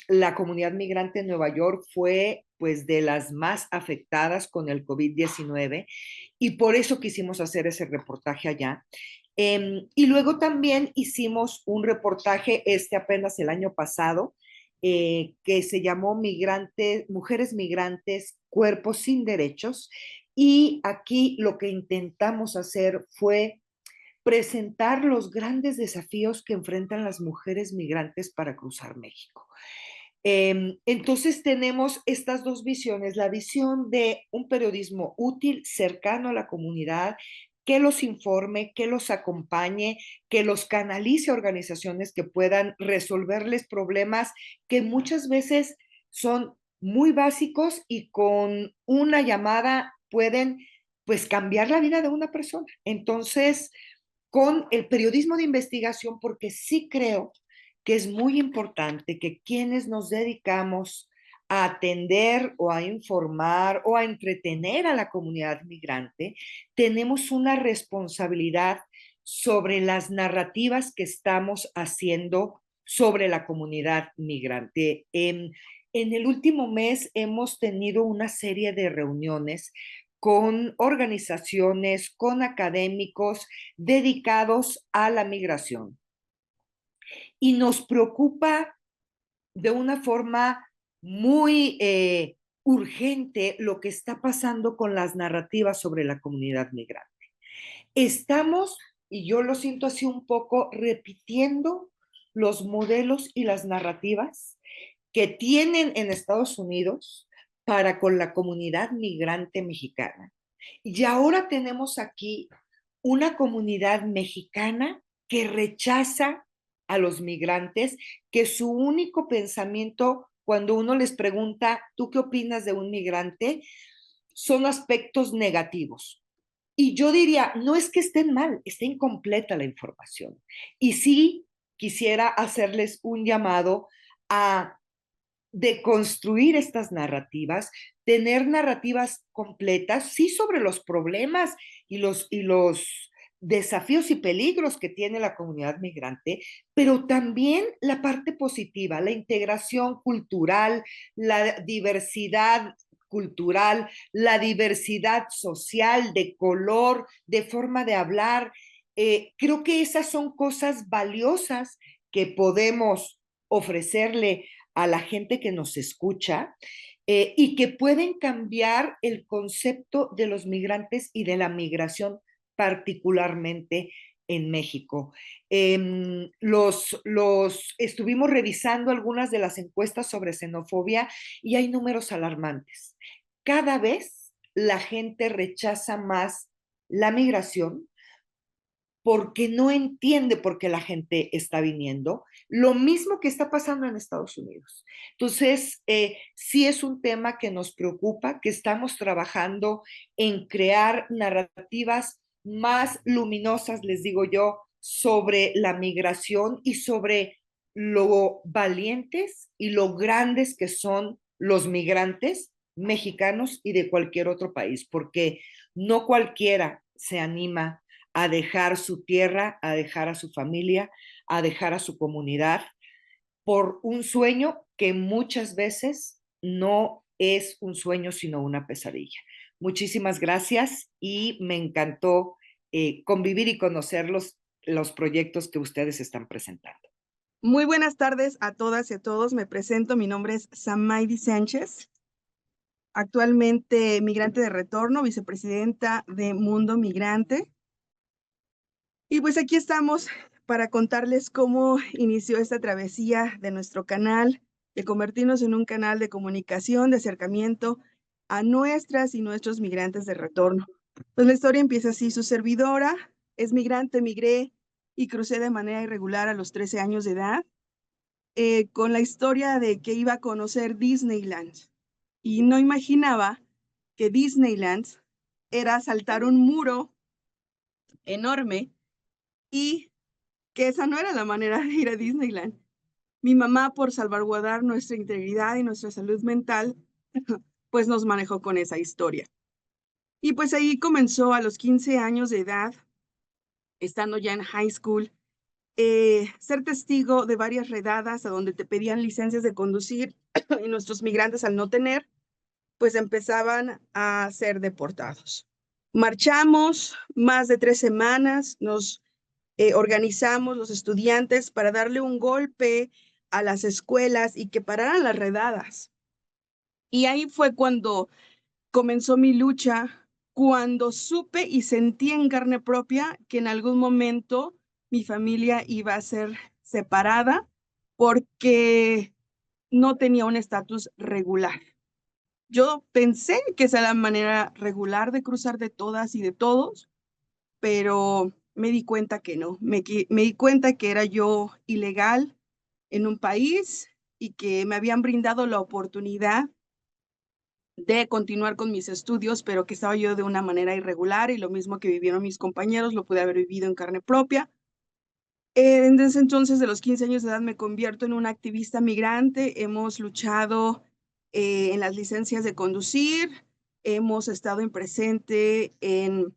la comunidad migrante en Nueva York fue pues de las más afectadas con el COVID-19 y por eso quisimos hacer ese reportaje allá. Y luego también hicimos un reportaje apenas el año pasado, que se llamó Mujeres Migrantes, Cuerpos sin Derechos. Y aquí lo que intentamos hacer fue presentar los grandes desafíos que enfrentan las mujeres migrantes para cruzar México. Entonces tenemos estas 2 visiones, la visión de un periodismo útil, cercano a la comunidad, que los informe, que los acompañe, que los canalice a organizaciones que puedan resolverles problemas que muchas veces son muy básicos y con una llamada pueden pues cambiar la vida de una persona. Entonces, con el periodismo de investigación, porque sí creo que es muy importante que quienes nos dedicamos a atender o a informar o a entretener a la comunidad migrante, tenemos una responsabilidad sobre las narrativas que estamos haciendo sobre la comunidad migrante. En el último mes hemos tenido una serie de reuniones con organizaciones, con académicos dedicados a la migración. Y nos preocupa de una forma muy urgente lo que está pasando con las narrativas sobre la comunidad migrante. Estamos, y yo lo siento así un poco, repitiendo los modelos y las narrativas que tienen en Estados Unidos para con la comunidad migrante mexicana. Y ahora tenemos aquí una comunidad mexicana que rechaza a los migrantes, que su único pensamiento cuando uno les pregunta, ¿tú qué opinas de un migrante?, son aspectos negativos. Y yo diría, no es que estén mal, está incompleta la información. Y sí quisiera hacerles un llamado a deconstruir estas narrativas, tener narrativas completas, sí, sobre los problemas y los desafíos y peligros que tiene la comunidad migrante, pero también la parte positiva, la integración cultural, la diversidad cultural, la diversidad social, de color, de forma de hablar. Creo que esas son cosas valiosas que podemos ofrecerle a la gente que nos escucha y que pueden cambiar el concepto de los migrantes y de la migración, particularmente en México. Estuvimos revisando algunas de las encuestas sobre xenofobia y hay números alarmantes. Cada vez la gente rechaza más la migración porque no entiende por qué la gente está viniendo. Lo mismo que está pasando en Estados Unidos. Entonces, sí es un tema que nos preocupa, que estamos trabajando en crear narrativas más luminosas, les digo yo, sobre la migración y sobre lo valientes y lo grandes que son los migrantes mexicanos y de cualquier otro país, porque no cualquiera se anima a dejar su tierra, a dejar a su familia, a dejar a su comunidad por un sueño que muchas veces no es un sueño, sino una pesadilla. Muchísimas gracias y me encantó convivir y conocer los proyectos que ustedes están presentando. Muy buenas tardes a todas y a todos. Me presento, mi nombre es Samaidi Sánchez, actualmente migrante de retorno, vicepresidenta de Mundo Migrante. Y pues aquí estamos para contarles cómo inició esta travesía de nuestro canal, de convertirnos en un canal de comunicación, de acercamiento a nuestras y nuestros migrantes de retorno. Pues la historia empieza así: su servidora es migrante, migré y crucé de manera irregular a los 13 años de edad, con la historia de que iba a conocer Disneyland. Y no imaginaba que Disneyland era saltar un muro enorme y que esa no era la manera de ir a Disneyland. Mi mamá, por salvaguardar nuestra integridad y nuestra salud mental, pues nos manejó con esa historia. Y pues ahí comenzó a los 15 años de edad, estando ya en high school, ser testigo de varias redadas a donde te pedían licencias de conducir y nuestros migrantes, al no tener, pues empezaban a ser deportados. Marchamos más de 3 semanas, nos organizamos los estudiantes para darle un golpe a las escuelas y que pararan las redadas. Y ahí fue cuando comenzó mi lucha, cuando supe y sentí en carne propia que en algún momento mi familia iba a ser separada porque no tenía un estatus regular. Yo pensé que esa era la manera regular de cruzar de todas y de todos, pero me di cuenta que no. Me di cuenta que era yo ilegal en un país y que me habían brindado la oportunidad de continuar con mis estudios, pero que estaba yo de una manera irregular, y lo mismo que vivieron mis compañeros lo pude haber vivido en carne propia. Desde entonces, de los 15 años de edad, me convierto en una activista migrante. Hemos luchado en las licencias de conducir, hemos estado en presente en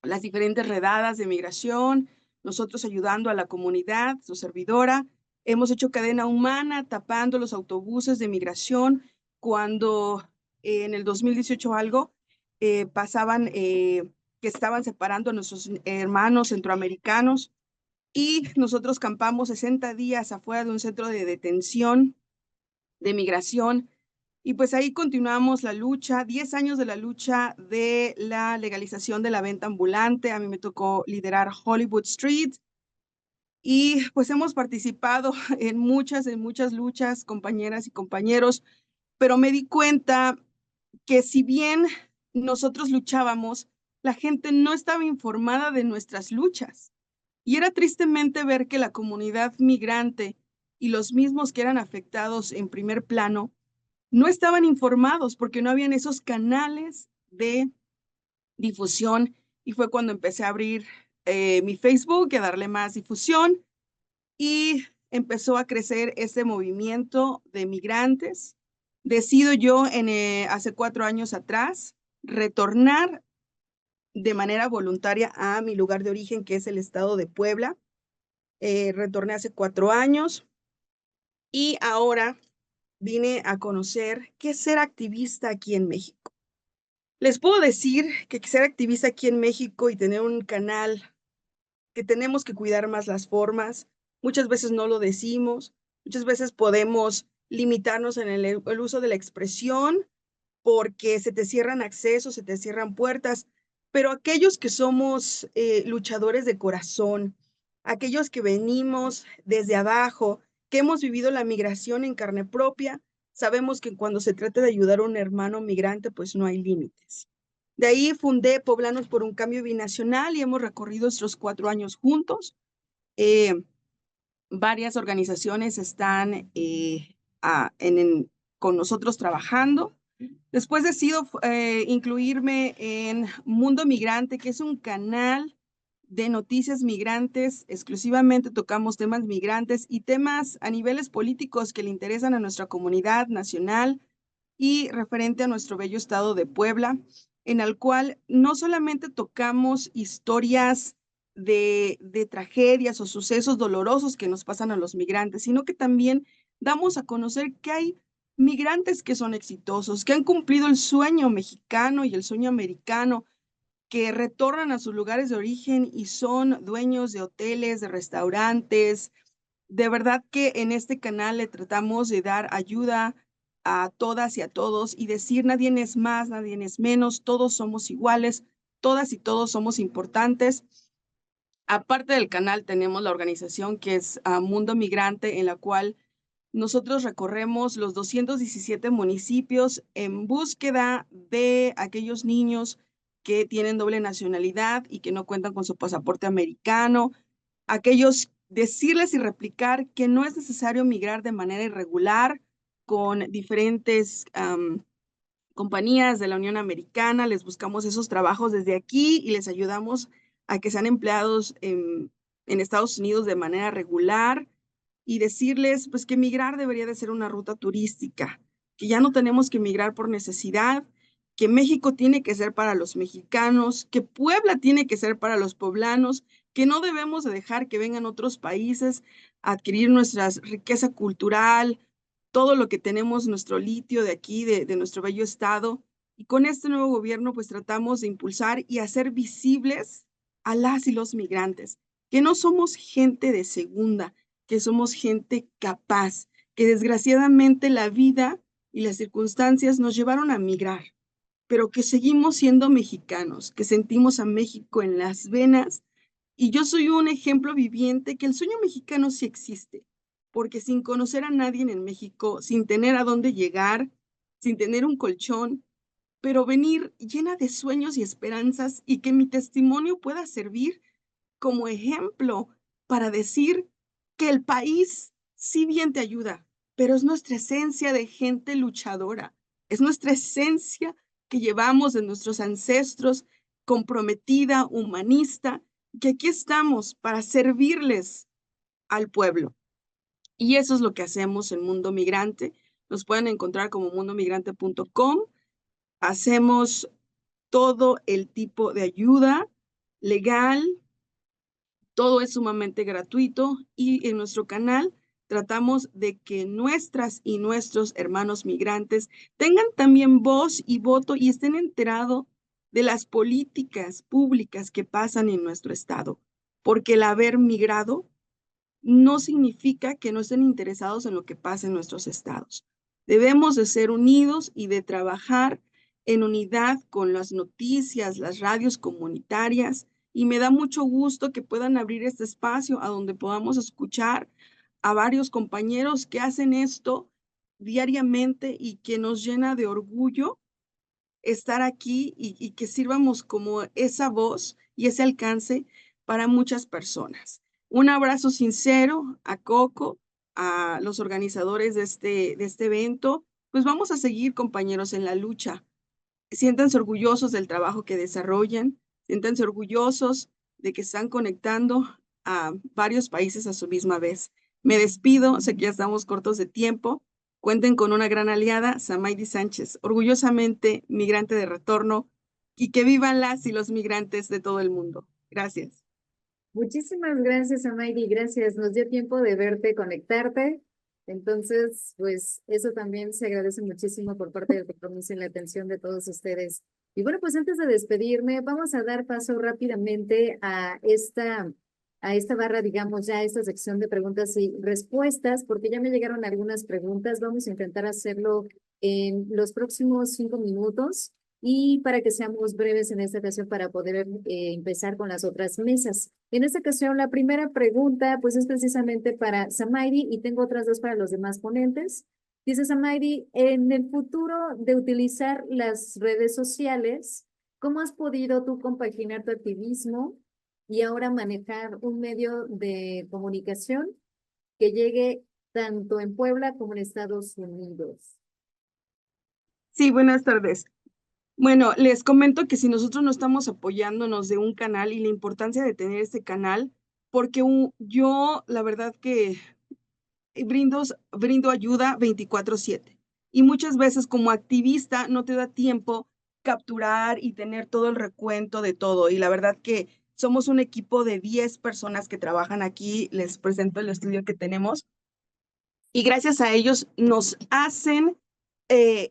las diferentes redadas de migración, nosotros ayudando a la comunidad, su servidora. Hemos hecho cadena humana tapando los autobuses de migración cuando en el 2018 algo pasaban que estaban separando a nuestros hermanos centroamericanos, y nosotros campamos 60 días afuera de un centro de detención de migración. Y pues ahí continuamos la lucha, 10 años de la lucha de la legalización de la venta ambulante. A mí me tocó liderar Hollywood Street y pues hemos participado en muchas luchas, compañeras y compañeros, pero me di cuenta que si bien nosotros luchábamos, la gente no estaba informada de nuestras luchas. Y era tristemente ver que la comunidad migrante y los mismos que eran afectados en primer plano no estaban informados porque no habían esos canales de difusión. Y fue cuando empecé a abrir mi Facebook y a darle más difusión, y empezó a crecer este movimiento de migrantes. Decido yo hace 4 años atrás retornar de manera voluntaria a mi lugar de origen, que es el estado de Puebla. Retorné hace 4 años y ahora vine a conocer qué es ser activista aquí en México. Les puedo decir que ser activista aquí en México y tener un canal, que tenemos que cuidar más las formas. Muchas veces no lo decimos, muchas veces podemos limitarnos en el uso de la expresión porque se te cierran accesos, se te cierran puertas, pero aquellos que somos luchadores de corazón, aquellos que venimos desde abajo, que hemos vivido la migración en carne propia, sabemos que cuando se trata de ayudar a un hermano migrante, pues no hay límites. De ahí fundé Poblanos por un Cambio Binacional y hemos recorrido estos 4 años juntos. Varias organizaciones están con nosotros trabajando. Después decido incluirme en Mundo Migrante, que es un canal de noticias migrantes. Exclusivamente tocamos temas migrantes y temas a niveles políticos que le interesan a nuestra comunidad nacional y referente a nuestro bello estado de Puebla, en el cual no solamente tocamos historias de tragedias o sucesos dolorosos que nos pasan a los migrantes, sino que también damos a conocer que hay migrantes que son exitosos, que han cumplido el sueño mexicano y el sueño americano, que retornan a sus lugares de origen y son dueños de hoteles, de restaurantes. De verdad que en este canal le tratamos de dar ayuda a todas y a todos y decir nadie es más, nadie es menos, todos somos iguales, todas y todos somos importantes. Aparte del canal tenemos la organización que es Mundo Migrante, en la cual nosotros recorremos los 217 municipios en búsqueda de aquellos niños que tienen doble nacionalidad y que no cuentan con su pasaporte americano, aquellos decirles y replicar que no es necesario migrar de manera irregular con diferentes compañías de la Unión Americana. Les buscamos esos trabajos desde aquí y les ayudamos a que sean empleados en Estados Unidos de manera regular y decirles pues que migrar debería de ser una ruta turística, que ya no tenemos que migrar por necesidad, que México tiene que ser para los mexicanos, que Puebla tiene que ser para los poblanos, que no debemos de dejar que vengan otros países a adquirir nuestra riqueza cultural, todo lo que tenemos, nuestro litio de aquí, de nuestro bello estado. Y con este nuevo gobierno, pues tratamos de impulsar y hacer visibles a las y los migrantes, que no somos gente de segunda, que somos gente capaz, que desgraciadamente la vida y las circunstancias nos llevaron a migrar, pero que seguimos siendo mexicanos, que sentimos a México en las venas. Y yo soy un ejemplo viviente que el sueño mexicano sí existe, porque sin conocer a nadie en México, sin tener a dónde llegar, sin tener un colchón, pero venir llena de sueños y esperanzas y que mi testimonio pueda servir como ejemplo para decir que el país sí bien te ayuda, pero es nuestra esencia de gente luchadora, es nuestra esencia que llevamos de nuestros ancestros, comprometida, humanista, que aquí estamos para servirles al pueblo. Y eso es lo que hacemos en Mundo Migrante. Nos pueden encontrar como mundomigrante.com. Hacemos todo el tipo de ayuda legal, todo es sumamente gratuito y en nuestro canal tratamos de que nuestras y nuestros hermanos migrantes tengan también voz y voto y estén enterados de las políticas públicas que pasan en nuestro estado, porque el haber migrado no significa que no estén interesados en lo que pasa en nuestros estados. Debemos de ser unidos y de trabajar en unidad con las noticias, las radios comunitarias, y me da mucho gusto que puedan abrir este espacio a donde podamos escuchar a varios compañeros que hacen esto diariamente y que nos llena de orgullo estar aquí y que sirvamos como esa voz y ese alcance para muchas personas. Un abrazo sincero a Coco, a los organizadores de este evento. Pues vamos a seguir, compañeros, en la lucha. Siéntanse orgullosos del trabajo que desarrollan, siéntanse orgullosos de que están conectando a varios países a su misma vez. Me despido, sé que ya estamos cortos de tiempo. Cuenten con una gran aliada, Samaidi Sánchez, orgullosamente migrante de retorno, y que vivan las y los migrantes de todo el mundo. Gracias. Muchísimas gracias, Amairi, gracias. Nos dio tiempo de verte, conectarte. Entonces, pues eso también se agradece muchísimo por parte del compromiso y la atención de todos ustedes. Y bueno, pues antes de despedirme, vamos a dar paso rápidamente a esta barra, digamos, ya a esta sección de preguntas y respuestas, porque ya me llegaron algunas preguntas. Vamos a intentar hacerlo en los próximos 5 minutos y para que seamos breves en esta ocasión para poder empezar con las otras mesas. En esta ocasión, la primera pregunta pues es precisamente para Samairi y tengo otras dos para los demás ponentes. Dice Samairi, en el futuro de utilizar las redes sociales, ¿cómo has podido tú compaginar tu activismo y ahora manejar un medio de comunicación que llegue tanto en Puebla como en Estados Unidos? Sí, buenas tardes. Bueno, les comento que si nosotros no estamos apoyándonos de un canal y la importancia de tener este canal, porque yo la verdad que brindo ayuda 24/7 y muchas veces como activista no te da tiempo capturar y tener todo el recuento de todo. Y la verdad que somos un equipo de 10 personas que trabajan aquí, les presento el estudio que tenemos y gracias a ellos nos hacen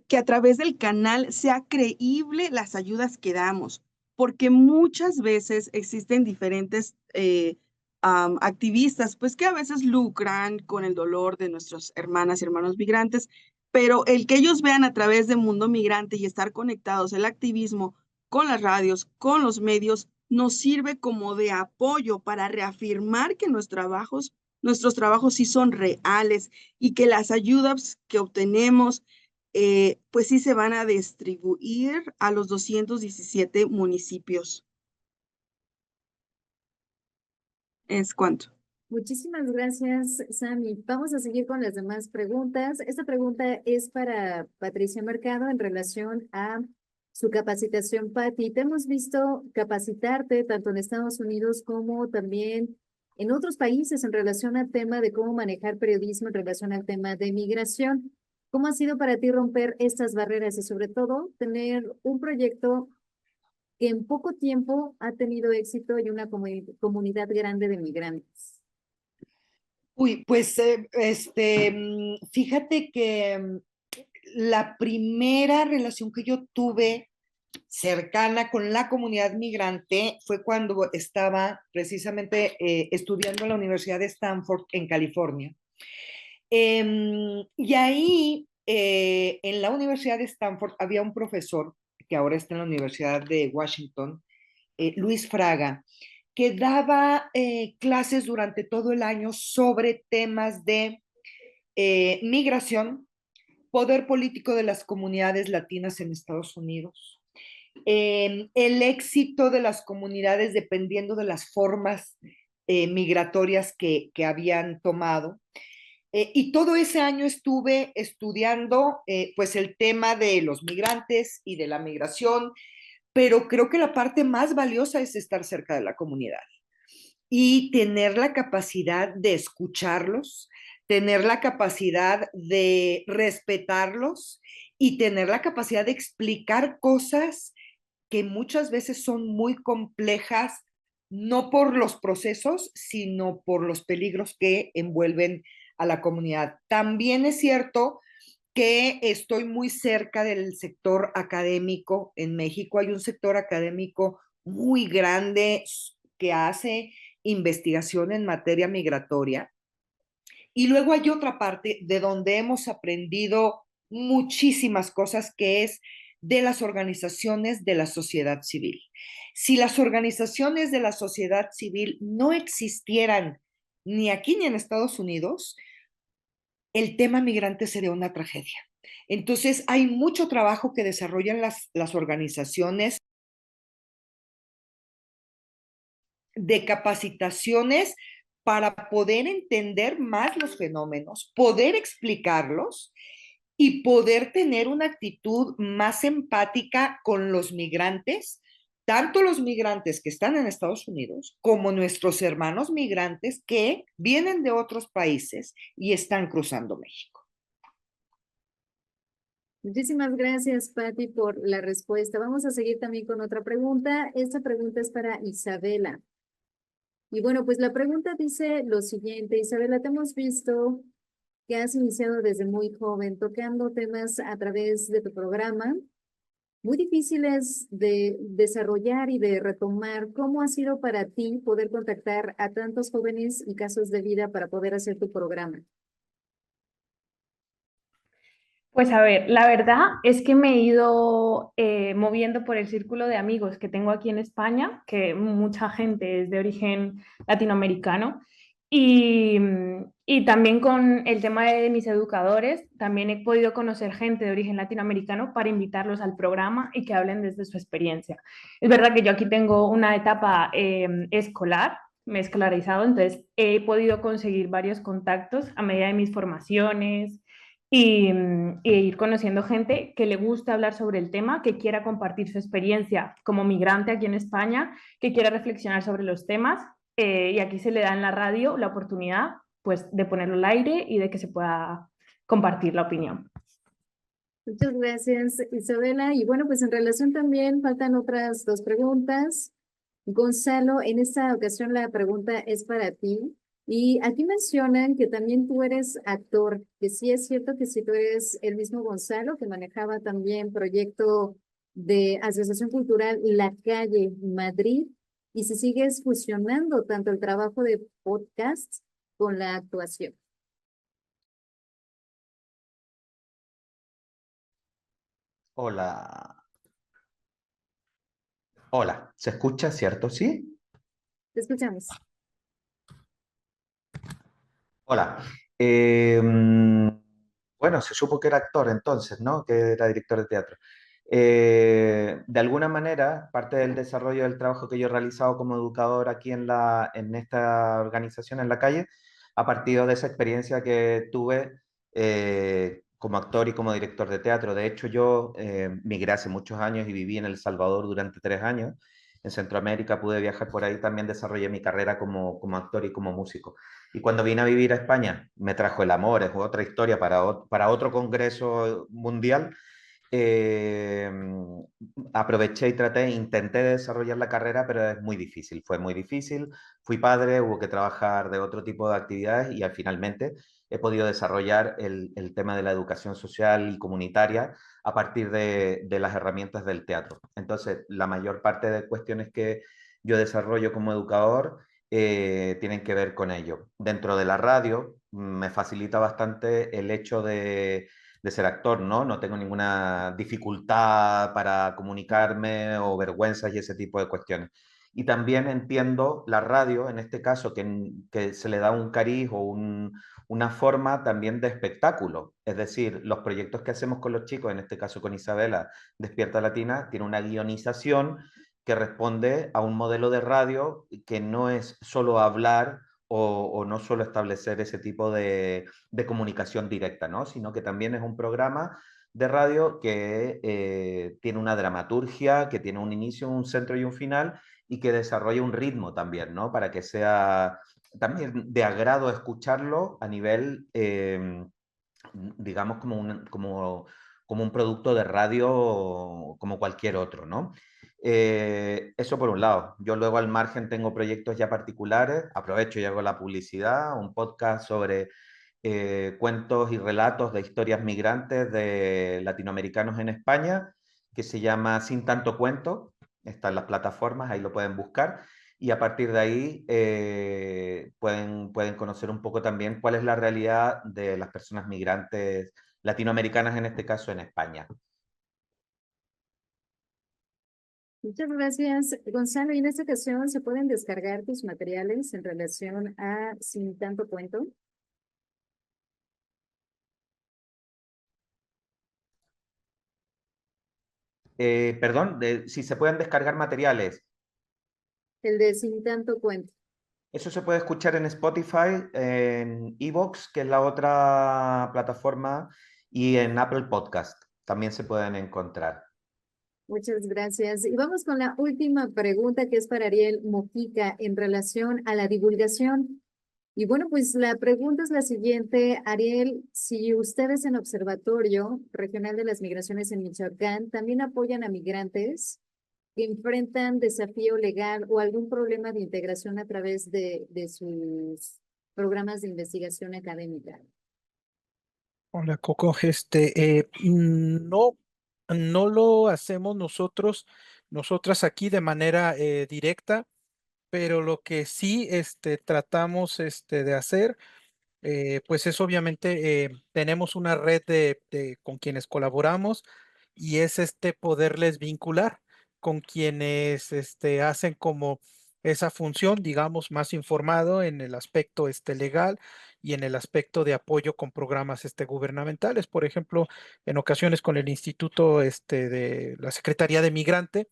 que a través del canal sea creíble las ayudas que damos, porque muchas veces existen diferentes activistas, pues que a veces lucran con el dolor de nuestras hermanas y hermanos migrantes, pero el que ellos vean a través de Mundo Migrante y estar conectados, el activismo con las radios, con los medios, nos sirve como de apoyo para reafirmar que nuestros trabajos sí son reales y que las ayudas que obtenemos pues sí se van a distribuir a los 217 municipios. ¿Es cuánto? Muchísimas gracias, Sami. Vamos a seguir con las demás preguntas. Esta pregunta es para Patricia Mercado en relación a su capacitación, Pati. Te hemos visto capacitarte tanto en Estados Unidos como también en otros países en relación al tema de cómo manejar periodismo en relación al tema de migración. ¿Cómo ha sido para ti romper estas barreras y sobre todo tener un proyecto que en poco tiempo ha tenido éxito y una comunidad grande de migrantes? Uy, pues fíjate que la primera relación que yo tuve cercana con la comunidad migrante fue cuando estaba precisamente estudiando en la Universidad de Stanford en California. Y ahí, en la Universidad de Stanford, había un profesor que ahora está en la Universidad de Washington, Luis Fraga, que daba clases durante todo el año sobre temas de migración, poder político de las comunidades latinas en Estados Unidos, el éxito de las comunidades dependiendo de las formas migratorias que habían tomado. Y todo ese año estuve estudiando pues el tema de los migrantes y de la migración, pero creo que la parte más valiosa es estar cerca de la comunidad y tener la capacidad de escucharlos, tener la capacidad de respetarlos y tener la capacidad de explicar cosas que muchas veces son muy complejas, no por los procesos, sino por los peligros que envuelven a la comunidad. También es cierto que estoy muy cerca del sector académico en México. Hay un sector académico muy grande que hace investigación en materia migratoria. Y luego hay otra parte de donde hemos aprendido muchísimas cosas, que es de las organizaciones de la sociedad civil. Si las organizaciones de la sociedad civil no existieran ni aquí ni en Estados Unidos, el tema migrante sería una tragedia. Entonces, hay mucho trabajo que desarrollan las organizaciones de capacitaciones para poder entender más los fenómenos, poder explicarlos y poder tener una actitud más empática con los migrantes, tanto los migrantes que están en Estados Unidos como nuestros hermanos migrantes que vienen de otros países y están cruzando México. Muchísimas gracias, Patti, por la respuesta. Vamos a seguir también con otra pregunta. Esta pregunta es para Isabela. Y bueno, pues la pregunta dice lo siguiente. Isabela, te hemos visto que has iniciado desde muy joven tocando temas a través de tu programa, muy difíciles de desarrollar y de retomar. ¿Cómo ha sido para ti poder contactar a tantos jóvenes y casos de vida para poder hacer tu programa? Pues a ver, la verdad es que me he ido moviendo por el círculo de amigos que tengo aquí en España, que mucha gente es de origen latinoamericano, y, y también con el tema de mis educadores, también he podido conocer gente de origen latinoamericano para invitarlos al programa y que hablen desde su experiencia. Es verdad que yo aquí tengo una etapa escolar, me he escolarizado, entonces he podido conseguir varios contactos a medida de mis formaciones y ir conociendo gente que le gusta hablar sobre el tema, que quiera compartir su experiencia como migrante aquí en España, que quiera reflexionar sobre los temas, y aquí se le da en la radio la oportunidad pues de ponerlo al aire y de que se pueda compartir la opinión. Muchas gracias, Isabela. Y bueno, pues en relación también faltan otras dos preguntas. Gonzalo, en esta ocasión la pregunta es para ti. Y aquí mencionan que también tú eres actor, que sí es cierto que si tú eres el mismo Gonzalo que manejaba también proyecto de Asociación Cultural La Calle Madrid, y si sigues fusionando tanto el trabajo de podcast con la actuación. Hola. Hola, ¿se escucha, cierto? ¿Sí? Te escuchamos. Hola. Bueno, se supo que era actor entonces, ¿no? Que era director de teatro. De alguna manera, parte del desarrollo del trabajo que yo he realizado como educador aquí en esta organización en la calle, ha partido de esa experiencia que tuve como actor y como director de teatro. De hecho, yo migré hace muchos años y viví en El Salvador durante 3 años. En Centroamérica pude viajar por ahí, también desarrollé mi carrera como actor y como músico. Y cuando vine a vivir a España, me trajo el amor, es otra historia para otro congreso mundial. eh, Aproveché y intenté desarrollar la carrera, pero es muy difícil, fue muy difícil. Fui padre, hubo que trabajar de otro tipo de actividades y finalmente he podido desarrollar el tema de la educación social y comunitaria a partir de las herramientas del teatro. Entonces, la mayor parte de cuestiones que yo desarrollo como educador tienen que ver con ello. Dentro de la radio me facilita bastante el hecho de ser actor, ¿no? No tengo ninguna dificultad para comunicarme o vergüenzas y ese tipo de cuestiones. Y también entiendo la radio, en este caso, que se le da un cariz o una forma también de espectáculo. Es decir, los proyectos que hacemos con los chicos, en este caso con Isabela, Despierta Latina, tiene una guionización que responde a un modelo de radio que no es solo hablar o no solo establecer ese tipo de comunicación directa, ¿no? Sino que también es un programa de radio que tiene una dramaturgia, que tiene un inicio, un centro y un final, y que desarrolla un ritmo también, ¿no? Para que sea también de agrado escucharlo a nivel, digamos, como un producto de radio como cualquier otro, ¿no? Eso por un lado. Yo luego al margen tengo proyectos ya particulares, aprovecho y hago la publicidad, un podcast sobre cuentos y relatos de historias migrantes de latinoamericanos en España, que se llama Sin Tanto Cuento, está en las plataformas, ahí lo pueden buscar, y a partir de ahí pueden conocer un poco también cuál es la realidad de las personas migrantes latinoamericanas, en este caso en España. Muchas gracias, Gonzalo. Y en esta ocasión se pueden descargar tus materiales en relación a Sin Tanto Cuento. Perdón, si se pueden descargar materiales. El de Sin Tanto Cuento. Eso se puede escuchar en Spotify, en Evox, que es la otra plataforma, y en Apple Podcast. También se pueden encontrar. Muchas gracias. Y vamos con la última pregunta que es para Ariel Mojica en relación a la divulgación. Y bueno, pues la pregunta es la siguiente, Ariel, si ustedes en Observatorio Regional de las Migraciones en Michoacán también apoyan a migrantes que enfrentan desafío legal o algún problema de integración a través de sus programas de investigación académica. Hola, Coco. No, no lo hacemos nosotras aquí de manera directa, pero lo que sí tratamos de hacer pues es obviamente tenemos una red con quienes colaboramos y es poderles vincular con quienes hacen como esa función, digamos, más informado en el aspecto legal y en el aspecto de apoyo con programas gubernamentales. Por ejemplo, en ocasiones con el Instituto de la Secretaría de Migrante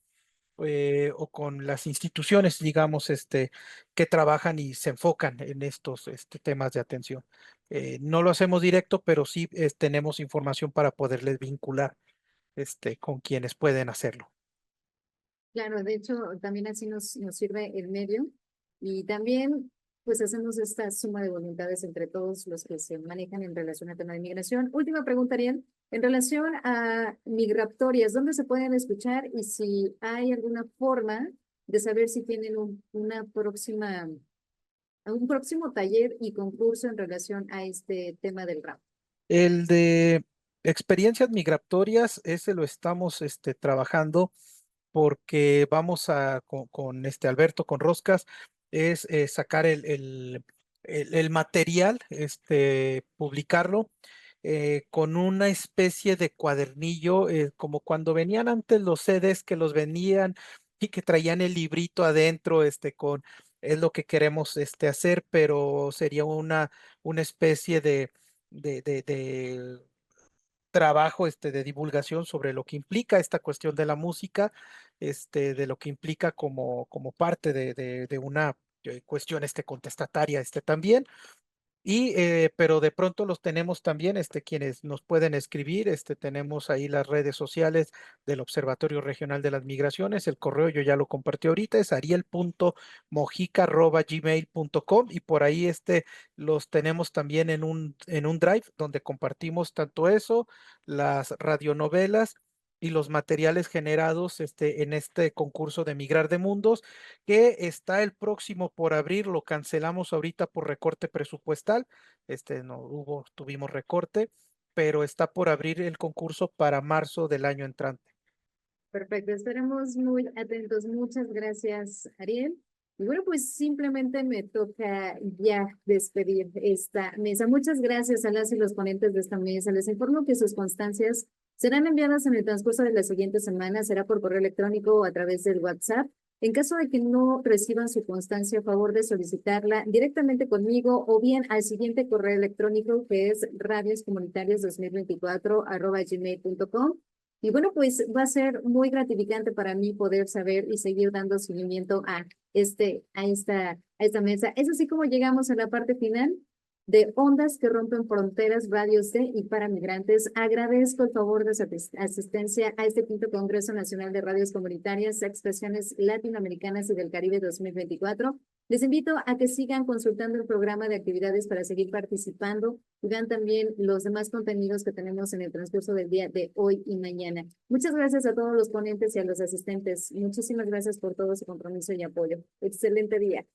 o con las instituciones, digamos, que trabajan y se enfocan en estos temas de atención. No lo hacemos directo, pero sí tenemos información para poderles vincular con quienes pueden hacerlo. Claro, de hecho, también así nos sirve el medio y también pues hacemos esta suma de voluntades entre todos los que se manejan en relación al tema de migración. Última pregunta, Ariel, en relación a migratorias, ¿dónde se pueden escuchar y si hay alguna forma de saber si tienen un próximo taller y concurso en relación a este tema del rap? El de experiencias migratorias, ese lo estamos trabajando porque vamos con Alberto, con Roscas, es sacar el material, publicarlo con una especie de cuadernillo, como cuando venían antes los CDs que los vendían y que traían el librito adentro, es lo que queremos hacer, pero sería una especie de trabajo de divulgación sobre lo que implica esta cuestión de la música, de lo que implica como parte de una cuestión contestataria también. Pero de pronto los tenemos también, quienes nos pueden escribir, tenemos ahí las redes sociales del Observatorio Regional de las Migraciones, el correo yo ya lo compartí ahorita, es ariel.mojica@gmail.com y por ahí los tenemos también en un drive donde compartimos tanto eso, las radionovelas y los materiales generados en este concurso de Migrar de Mundos, que está el próximo por abrir, lo cancelamos ahorita por recorte presupuestal, no tuvimos recorte, pero está por abrir el concurso para marzo del año entrante. Perfecto, estaremos muy atentos. Muchas gracias, Ariel. Y bueno, pues simplemente me toca ya despedir esta mesa. Muchas gracias a las y los ponentes de esta mesa. Les informo que sus constancias serán enviadas en el transcurso de la siguiente semana. Será por correo electrónico o a través del WhatsApp. En caso de que no reciban su constancia, a favor de solicitarla directamente conmigo o bien al siguiente correo electrónico que es radioscomunitarios2024@gmail.com. Y bueno, pues va a ser muy gratificante para mí poder saber y seguir dando seguimiento a esta mesa. Es así como llegamos a la parte final de Ondas que rompen fronteras, radios de y para migrantes. Agradezco el favor de su asistencia a este quinto Congreso Nacional de Radios Comunitarias, Expresiones Latinoamericanas y del Caribe 2024. Les invito a que sigan consultando el programa de actividades para seguir participando y vean también los demás contenidos que tenemos en el transcurso del día de hoy y mañana. Muchas gracias a todos los ponentes y a los asistentes. Muchísimas gracias por todo su compromiso y apoyo. Excelente día.